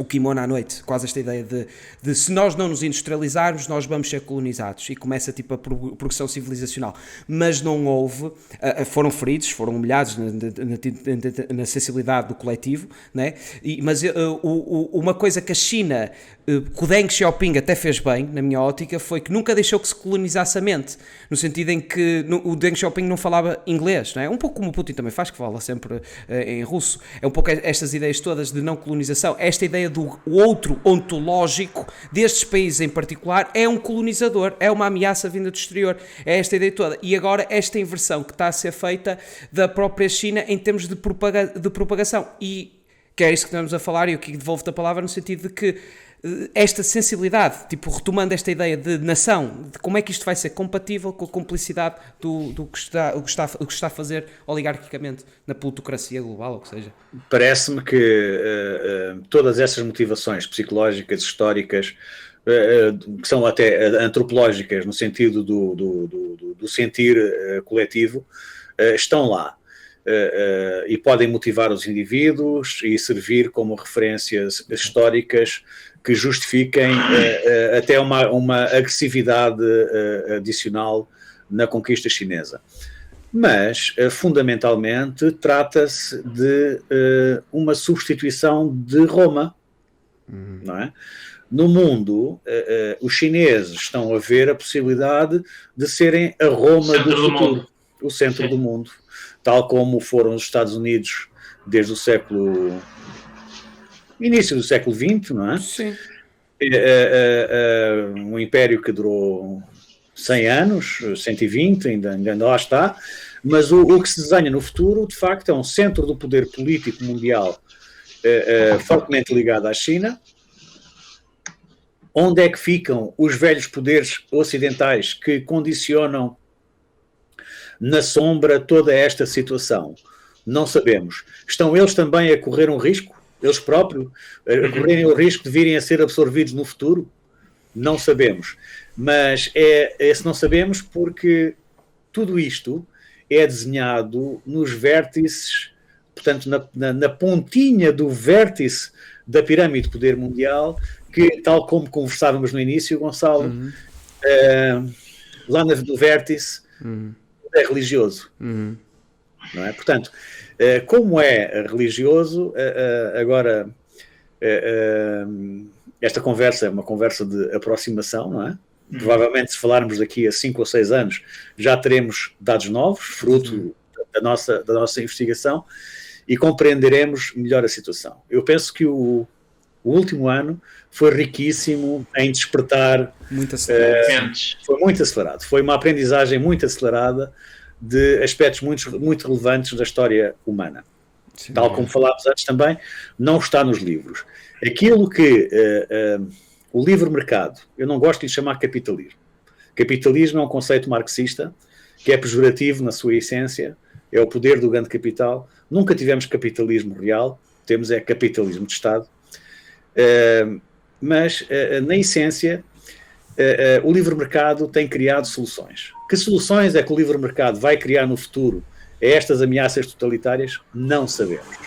kimono à noite, quase esta ideia de se nós não nos industrializarmos, nós vamos ser colonizados, e começa tipo a progressão civilizacional, mas não houve, foram feridos, foram humilhados na sensibilidade do coletivo, né? Mas uma coisa que a China, que o Deng Xiaoping até fez bem, na minha ótica, foi que nunca deixou que se colonizasse a mente, no sentido em que o Deng Xiaoping não falava inglês, não é? Um pouco como o Putin também faz, que fala sempre em russo, é um pouco estas ideias todas de não colonização, esta ideia do outro ontológico destes países em particular é um colonizador, é uma ameaça vinda do exterior, é esta ideia toda. E agora esta inversão que está a ser feita da própria China em termos de propagação, e que é isso que estamos a falar, e eu aqui devolvo-te a palavra no sentido de que esta sensibilidade, tipo, retomando esta ideia de nação, de como é que isto vai ser compatível com a complicidade do que está a fazer oligarquicamente na plutocracia global, ou que seja. Parece-me que todas essas motivações psicológicas, históricas, que são até antropológicas, no sentido do sentir coletivo, estão lá. E podem motivar os indivíduos e servir como referências históricas que justifiquem até uma agressividade adicional na conquista chinesa. Mas, fundamentalmente, trata-se de uma substituição de Roma, não é? No mundo, os chineses estão a ver a possibilidade de serem a Roma do futuro, o centro do mundo, tal como foram os Estados Unidos desde o início do século XX, não é? Sim. Um império que durou 100 anos, 120, ainda lá está, mas o que se desenha no futuro, de facto, é um centro do poder político mundial fortemente ligado à China. Onde é que ficam os velhos poderes ocidentais que condicionam na sombra toda esta situação? Não sabemos. Estão eles também a correr um risco? Eles próprios a correrem o risco de virem a ser absorvidos no futuro? Não sabemos. Mas se não sabemos porque tudo isto é desenhado nos vértices, portanto, na pontinha do vértice da pirâmide de poder mundial, que, tal como conversávamos no início, Gonçalo, lá no vértice é religioso. Não é? Portanto, como é religioso, agora esta conversa é uma conversa de aproximação, não é? Provavelmente, se falarmos daqui a 5 ou 6 anos, já teremos dados novos, fruto da nossa investigação, e compreenderemos melhor a situação. Eu penso que O último ano foi riquíssimo em despertar. Muito acelerado. Foi muito acelerado. Foi uma aprendizagem muito acelerada de aspectos muito relevantes da história humana. Sim, tal como falámos antes também, não está nos livros. Aquilo que o livre mercado, eu não gosto de lhe chamar capitalismo. Capitalismo é um conceito marxista que é pejorativo na sua essência, é o poder do grande capital. Nunca tivemos capitalismo real, temos capitalismo de Estado. Mas, na essência, o livre mercado tem criado soluções. Que soluções é que o livre mercado vai criar no futuro a estas ameaças totalitárias? Não sabemos.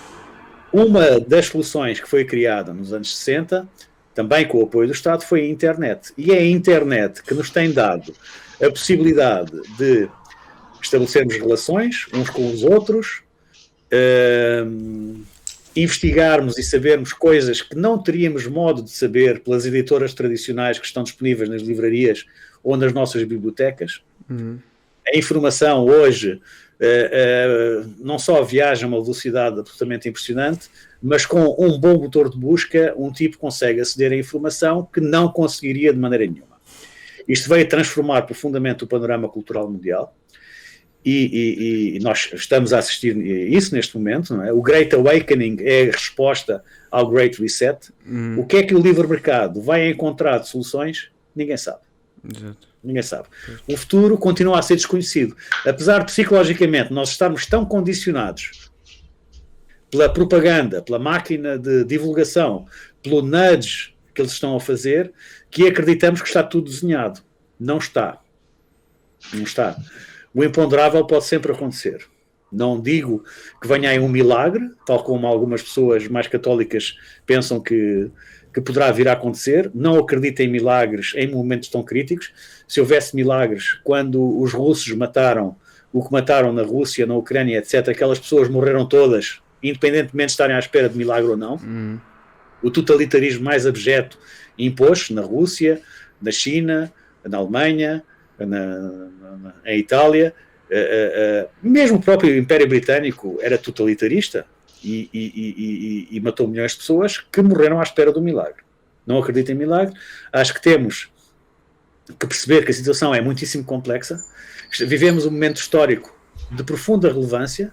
Uma das soluções que foi criada nos anos 60, também com o apoio do Estado, foi a internet. E é a internet que nos tem dado a possibilidade de estabelecermos relações uns com os outros, investigarmos e sabermos coisas que não teríamos modo de saber pelas editoras tradicionais que estão disponíveis nas livrarias ou nas nossas bibliotecas. A informação hoje não só viaja a uma velocidade absolutamente impressionante, mas com um bom motor de busca, um tipo consegue aceder à informação que não conseguiria de maneira nenhuma. Isto veio transformar profundamente o panorama cultural mundial. E nós estamos a assistir a isso neste momento, não é? O Great Awakening é a resposta ao Great Reset. O que é que o livre mercado vai encontrar de soluções? Ninguém sabe. Exato. Ninguém sabe. O futuro continua a ser desconhecido. Apesar de psicologicamente nós estarmos tão condicionados pela propaganda, pela máquina de divulgação, pelo nudge que eles estão a fazer, que acreditamos que está tudo desenhado. Não está. Não está. O imponderável pode sempre acontecer. Não digo que venha aí um milagre, tal como algumas pessoas mais católicas pensam que poderá vir a acontecer. Não acredito em milagres em momentos tão críticos. Se houvesse milagres, quando os russos mataram o que mataram na Rússia, na Ucrânia, etc., aquelas pessoas morreram todas, independentemente de estarem à espera de milagre ou não. O totalitarismo mais abjeto impôs na Rússia, na China, na Alemanha, em Itália, mesmo o próprio Império Britânico era totalitarista e matou milhões de pessoas que morreram à espera do milagre. Não acredito em milagre. Acho que temos que perceber que a situação é muitíssimo complexa. Vivemos um momento histórico de profunda relevância,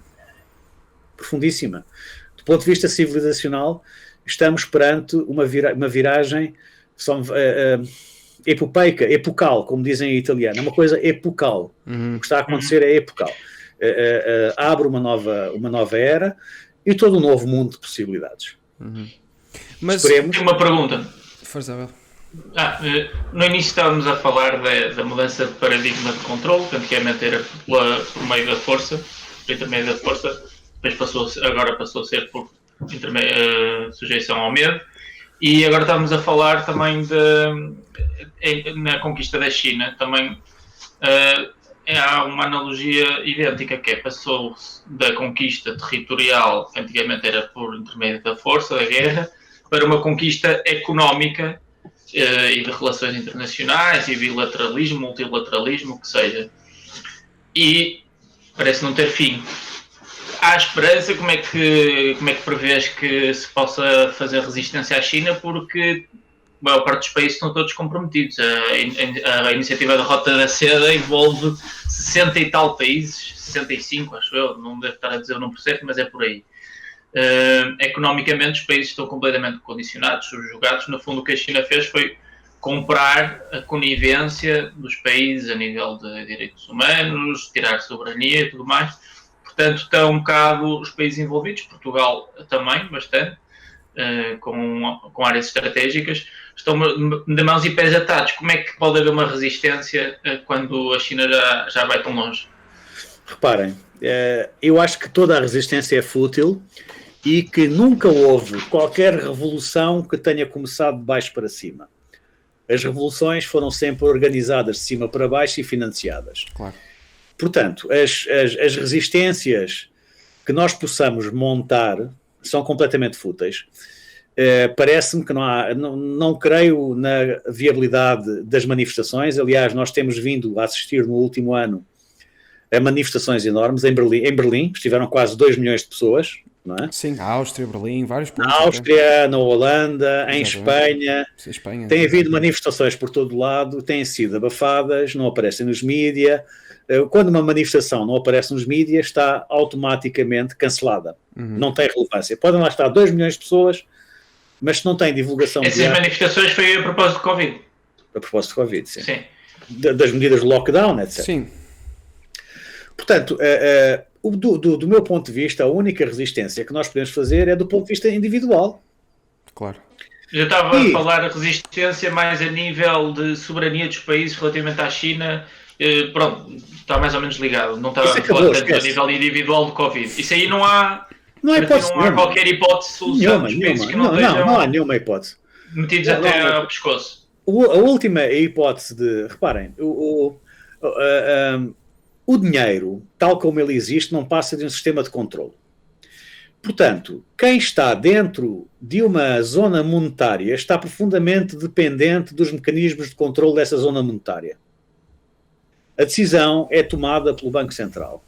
profundíssima. Do ponto de vista civilizacional, estamos perante uma viragem epopeica, epocal, como dizem em italiano, é uma coisa epocal. O que está a acontecer é epocal. Abre uma nova era e todo um novo mundo de possibilidades. Mas Esperemos. Uma pergunta. Força, no início estávamos a falar da mudança de paradigma de controle, que antigamente era por meio da força, por intermédio da força, depois agora passou a ser por sujeição ao medo. E agora estamos a falar também na conquista da China, também há uma analogia idêntica, que passou da conquista territorial, que antigamente era por intermédio da força, da guerra, para uma conquista económica e de relações internacionais e bilateralismo, multilateralismo, o que seja. E parece não ter fim. Há esperança? Como é que prevês que se possa fazer resistência à China? Porque a maior parte dos países estão todos comprometidos. A iniciativa da Rota da Seda envolve 60 e tal países, 65, acho eu, não devo estar a dizer o número certo, mas é por aí. Economicamente, os países estão completamente condicionados, subjugados. No fundo, o que a China fez foi comprar a conivência dos países a nível de direitos humanos, tirar soberania e tudo mais. Portanto, estão um bocado os países envolvidos, Portugal também, bastante, com áreas estratégicas, estão de mãos e pés atados. Como é que pode haver uma resistência quando a China já vai tão longe? Reparem, eu acho que toda a resistência é fútil e que nunca houve qualquer revolução que tenha começado de baixo para cima. As revoluções foram sempre organizadas de cima para baixo e financiadas. Claro. Portanto, as resistências que nós possamos montar são completamente fúteis. Parece-me que não creio na viabilidade das manifestações. Aliás, nós temos vindo a assistir no último ano a manifestações enormes em Berlim. Estiveram quase 2 milhões de pessoas não é? Sim, a Áustria, Berlim, vários pontos. Na Áustria, na Holanda, em Espanha. Espanha. Tem havido manifestações por todo lado, têm sido abafadas, não aparecem nos mídia. Quando uma manifestação não aparece nos mídia, está automaticamente cancelada. Não tem relevância. Podem lá estar 2 milhões de pessoas, mas se não tem divulgação... Essas manifestações foi a propósito de Covid. A propósito de Covid, sim. Sim. Das medidas de lockdown, etc. Sim. Portanto, do meu ponto de vista, a única resistência que nós podemos fazer é do ponto de vista individual. Claro. Eu estava a falar de resistência mais a nível de soberania dos países relativamente à China. Pronto, está mais ou menos ligado. Não estava a falar tanto a nível individual do Covid. Isso aí não há... Não há qualquer hipótese de solução dos países que não há nenhuma hipótese. Metidos até ao pescoço. A última hipótese de... Reparem, o dinheiro, tal como ele existe, não passa de um sistema de controle. Portanto, quem está dentro de uma zona monetária está profundamente dependente dos mecanismos de controle dessa zona monetária. A decisão é tomada pelo Banco Central.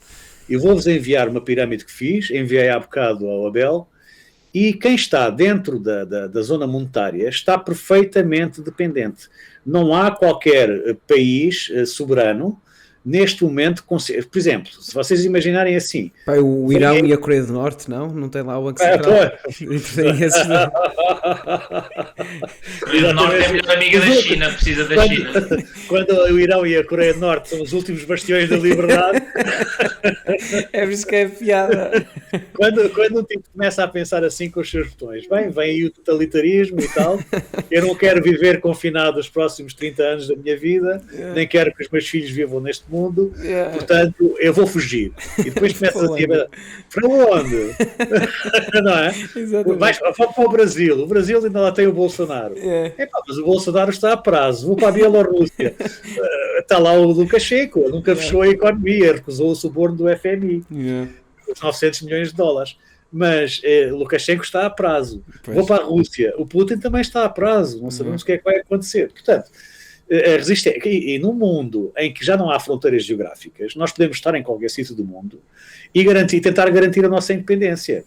Eu vou-vos enviar uma pirâmide que fiz, enviei há bocado ao Abel, e quem está dentro da zona monetária está perfeitamente dependente. Não há qualquer país soberano neste momento, por exemplo, se vocês imaginarem assim... O Irão e a Coreia do Norte, não tem lá o Banco Central. A Coreia do Norte é a melhor amiga da China, precisa da China. Quando o Irão e a Coreia do Norte são os últimos bastiões da liberdade... É por isso que é piada. Quando um tipo começa a pensar assim com os seus botões, vem aí o totalitarismo e tal, eu não quero viver confinado os próximos 30 anos da minha vida, nem quero que os meus filhos vivam neste mundo, portanto eu vou fugir. E depois começa a dizer, para onde? Não é? Vai para o Brasil. O Brasil ainda lá tem o Bolsonaro. Mas o Bolsonaro está a prazo. Vou para a Bielorrússia. Está lá o Lukashenko, nunca fechou a economia, recusou o suborno do FMI. Os 900 milhões de dólares. Mas Lukashenko está a prazo. Vou para a Rússia. O Putin também está a prazo. Não sabemos o que é que vai acontecer. Portanto, e num mundo em que já não há fronteiras geográficas, nós podemos estar em qualquer sítio do mundo e tentar garantir a nossa independência.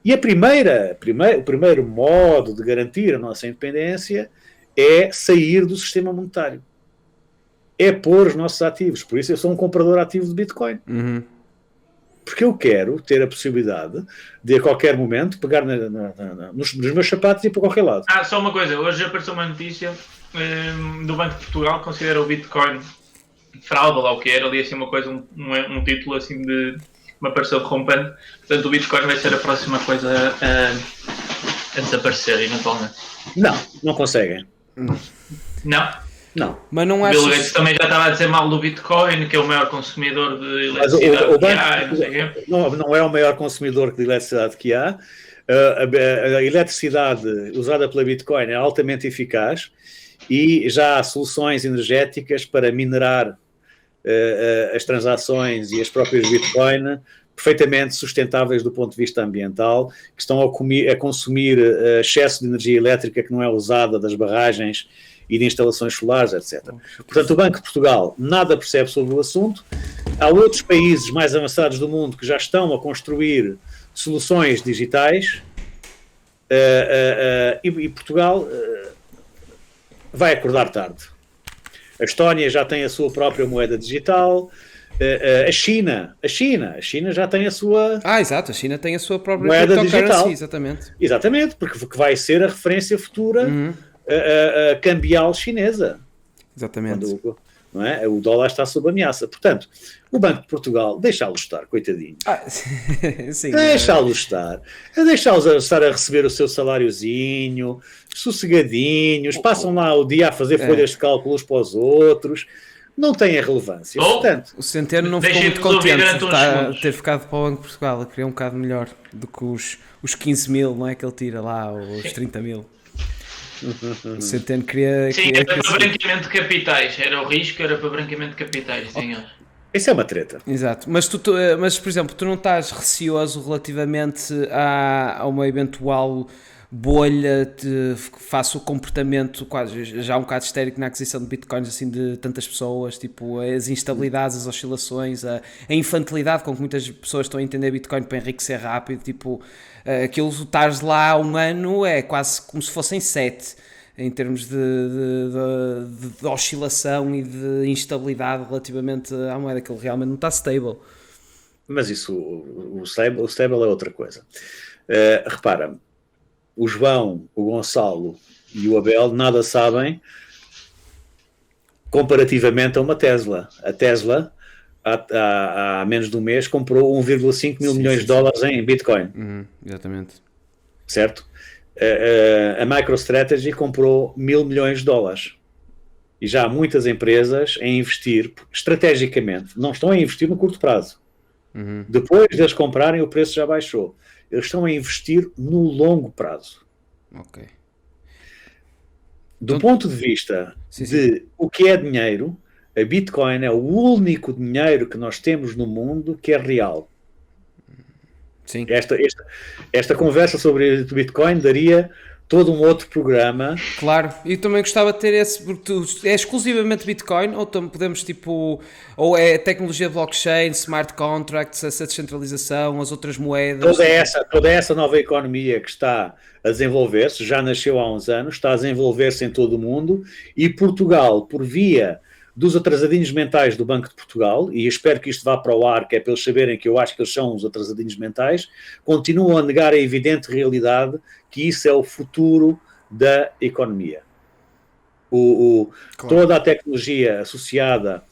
E o primeiro modo de garantir a nossa independência é sair do sistema monetário. É pôr os nossos ativos. Por isso eu sou um comprador ativo de Bitcoin. Porque eu quero ter a possibilidade de, a qualquer momento, pegar nos meus sapatos e ir para qualquer lado. Só uma coisa. Hoje apareceu uma notícia do Banco de Portugal, considera o Bitcoin fraude, ou lá o que era, ali assim uma coisa, um título assim de me apareceu corrompendo. Portanto, o Bitcoin vai ser a próxima coisa a desaparecer, eventualmente. Não conseguem. Não. Mas não Bill Gates também já estava a dizer mal do Bitcoin, que é o maior consumidor de eletricidade que há. Não é o maior consumidor de eletricidade que há. A eletricidade usada pela Bitcoin é altamente eficaz e já há soluções energéticas para minerar as transações e as próprias Bitcoin perfeitamente sustentáveis do ponto de vista ambiental, que estão a consumir excesso de energia elétrica que não é usada das barragens e de instalações solares, etc. Portanto, o Banco de Portugal nada percebe sobre o assunto. Há outros países mais avançados do mundo que já estão a construir soluções digitais e Portugal vai acordar tarde. A Estónia já tem a sua própria moeda digital. A China já tem a sua... exato, a China tem a sua própria moeda digital. Exatamente, porque vai ser a referência futura cambial chinesa. Exatamente. Não é? O dólar está sob ameaça. Portanto, o Banco de Portugal, deixá-los estar, coitadinho. Sim, deixá-los estar. Deixá-los estar a receber o seu saláriozinho, sossegadinhos, passam lá o dia a fazer folhas de cálculos para os outros. Não tem a relevância. Portanto, o Centeno não ficou muito contente de ter ficado para o Banco de Portugal. Queria um bocado melhor do que os 15 mil, não é, que ele tira lá, ou os 30 mil. O Centeno queria... Sim, era para branqueamento de capitais. Era o risco, era para branqueamento de capitais. Isso é uma treta. Exato. Mas, por exemplo, tu não estás receoso relativamente a uma eventual bolha face o comportamento quase já um bocado histérico na aquisição de bitcoins assim de tantas pessoas, tipo as instabilidades, as oscilações, a infantilidade com que muitas pessoas estão a entender bitcoin para enriquecer rápido, tipo aquilo estares lá há um ano é quase como se fossem 7 em termos de oscilação e de instabilidade relativamente à moeda, que ele realmente não está stable. Mas isso, o stable é outra coisa. Repara, o João, o Gonçalo e o Abel nada sabem comparativamente a uma Tesla. A Tesla, há menos de um mês, comprou 1,5 mil milhões de dólares em Bitcoin. Exatamente. Certo? A MicroStrategy comprou 1.000 milhões de dólares. E já há muitas empresas a investir estrategicamente. Não estão a investir no curto prazo. Depois de eles comprarem, o preço já baixou. Eles estão a investir no longo prazo. Ok. Do ponto de vista de o que é dinheiro, a Bitcoin é o único dinheiro que nós temos no mundo que é real. Sim. Esta conversa sobre Bitcoin daria todo um outro programa. Claro, e também gostava de ter esse, porque é exclusivamente Bitcoin, ou também podemos tipo, ou é tecnologia blockchain, smart contracts, essa descentralização, as outras moedas. Toda essa nova economia que está a desenvolver-se, já nasceu há uns anos, está a desenvolver-se em todo o mundo, e Portugal, por via dos atrasadinhos mentais do Banco de Portugal, e espero que isto vá para o ar, que é para eles saberem que eu acho que eles são os atrasadinhos mentais, continuam a negar a evidente realidade que isso é o futuro da economia. Claro. Toda a tecnologia associada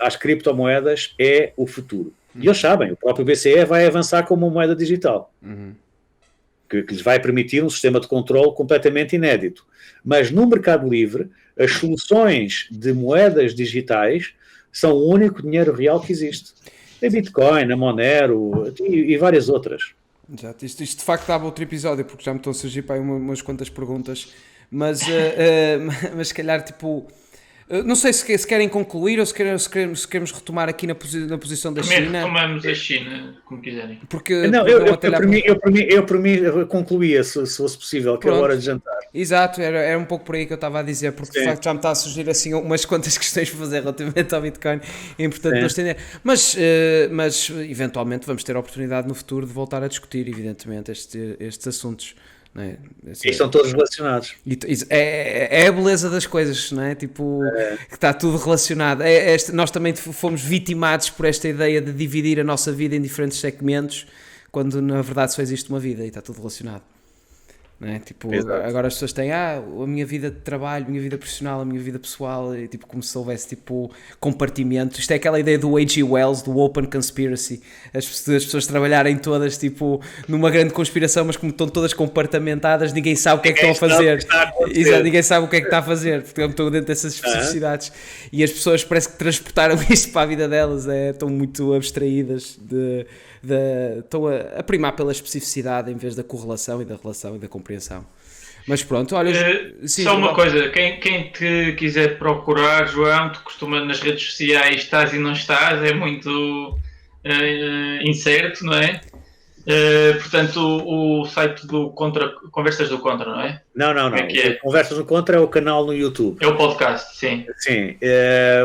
às criptomoedas é o futuro. E eles sabem, o próprio BCE vai avançar como uma moeda digital, que lhes vai permitir um sistema de controle completamente inédito. Mas no mercado livre, as soluções de moedas digitais são o único dinheiro real que existe. A Bitcoin, a Monero e várias outras. Exato. Isto de facto dava outro episódio, porque já me estão a surgir para aí umas quantas perguntas, mas se calhar tipo... Não sei se querem concluir ou se queremos retomar aqui na posição da China. Retomamos a China, como quiserem. Porque não, eu por mim concluía, se fosse possível, que é a hora de jantar. Exato, era um pouco por aí que eu estava a dizer, porque de facto já me está a surgir assim umas quantas questões para fazer relativamente ao Bitcoin. É importante não estender. Mas eventualmente vamos ter a oportunidade no futuro de voltar a discutir, evidentemente, estes assuntos. Não é? E estão todos relacionados. É a beleza das coisas, não é? Tipo, que está tudo relacionado. Nós também fomos vitimados por esta ideia de dividir a nossa vida em diferentes segmentos, quando na verdade só existe uma vida e está tudo relacionado. Não é? Tipo, agora as pessoas têm a minha vida de trabalho, a minha vida profissional, a minha vida pessoal, e, tipo, como se houvesse tipo compartimentos. Isto é aquela ideia do H.G. Wells, do Open Conspiracy, as pessoas trabalham todas tipo numa grande conspiração, mas como estão todas compartimentadas, ninguém sabe o que é que estão a fazer. Exato, ninguém sabe o que é que está a fazer, porque estão dentro dessas especificidades. E as pessoas parece que transportaram isto para a vida delas, estão muito abstraídas estão a primar pela especificidade em vez da correlação e da relação e da compreensão. Mas pronto, olha... só uma coisa, quem te quiser procurar, João, tu costuma nas redes sociais, estás e não estás, é muito incerto, não é? Portanto, o site do Contra, Conversas do Contra, não é? Não. É? Conversas do Contra é o canal no YouTube. É o podcast, sim. Sim.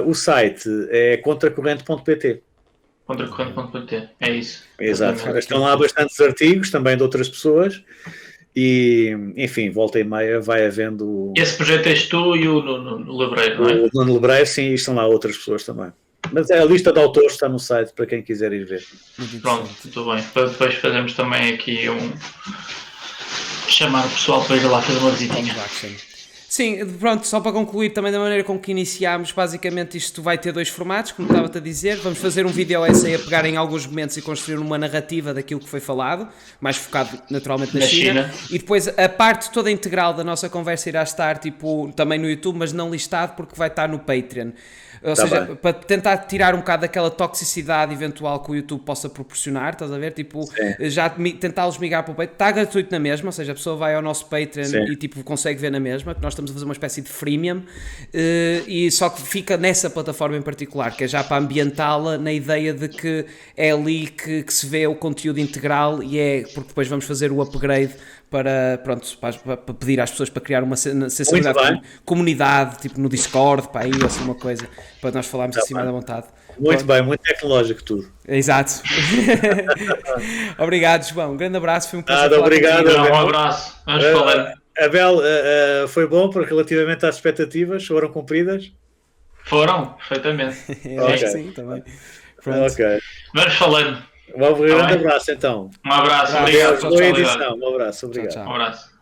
O site é contracorrente.pt. Contracorrente.pt, é isso. Exato. Estão lá bastantes artigos também de outras pessoas e, enfim, volta e meia vai havendo... Esse projeto és tu e o Nuno Lebreiro, não é? O Nuno Lebreiro, sim, e estão lá outras pessoas também. Mas a lista de autores está no site para quem quiser ir ver. Pronto, tudo bem. Depois fazemos também aqui chamar o pessoal para ir lá fazer uma visitinha. Sim, pronto, só para concluir também da maneira com que iniciámos, basicamente isto vai ter 2 formatos, como estava-te a dizer. Vamos fazer um vídeo essay a pegar em alguns momentos e construir uma narrativa daquilo que foi falado, mais focado naturalmente na China. E depois a parte toda integral da nossa conversa irá estar tipo, também no YouTube, mas não listado porque vai estar no Patreon. Ou Tá seja, bem. para tentar tirar um bocado daquela toxicidade eventual que o YouTube possa proporcionar, estás a ver? Tipo, Sim. já tentá-los migrar para o Patreon. Está gratuito na mesma, ou seja, a pessoa vai ao nosso Patreon Sim. e tipo, consegue ver na mesma, que nós estamos a fazer uma espécie de freemium, e só que fica nessa plataforma em particular, que é já para ambientá-la na ideia de que é ali que se vê o conteúdo integral e é porque depois vamos fazer o upgrade para, pronto, para pedir às pessoas para criar uma sensibilidade Muito bem. comunidade, tipo no Discord, para aí, assim uma coisa, para nós falarmos assim mais à vontade. Muito Pronto. bem, muito tecnológico tudo. Exato. Obrigado, João. Um grande abraço, foi um prazer Nada, falar obrigado. contigo. Um abraço. Vamos falando. Abel, foi bom porque relativamente às expectativas foram cumpridas? Foram, perfeitamente. Eu acho que Ok. sim, também. Pronto. Ok. Vamos falando. Um grande bem. abraço então. Um abraço. Abraço. Obrigado Tchau, pela Boa tchau. edição. Um abraço. Obrigado. Tchau. Um abraço.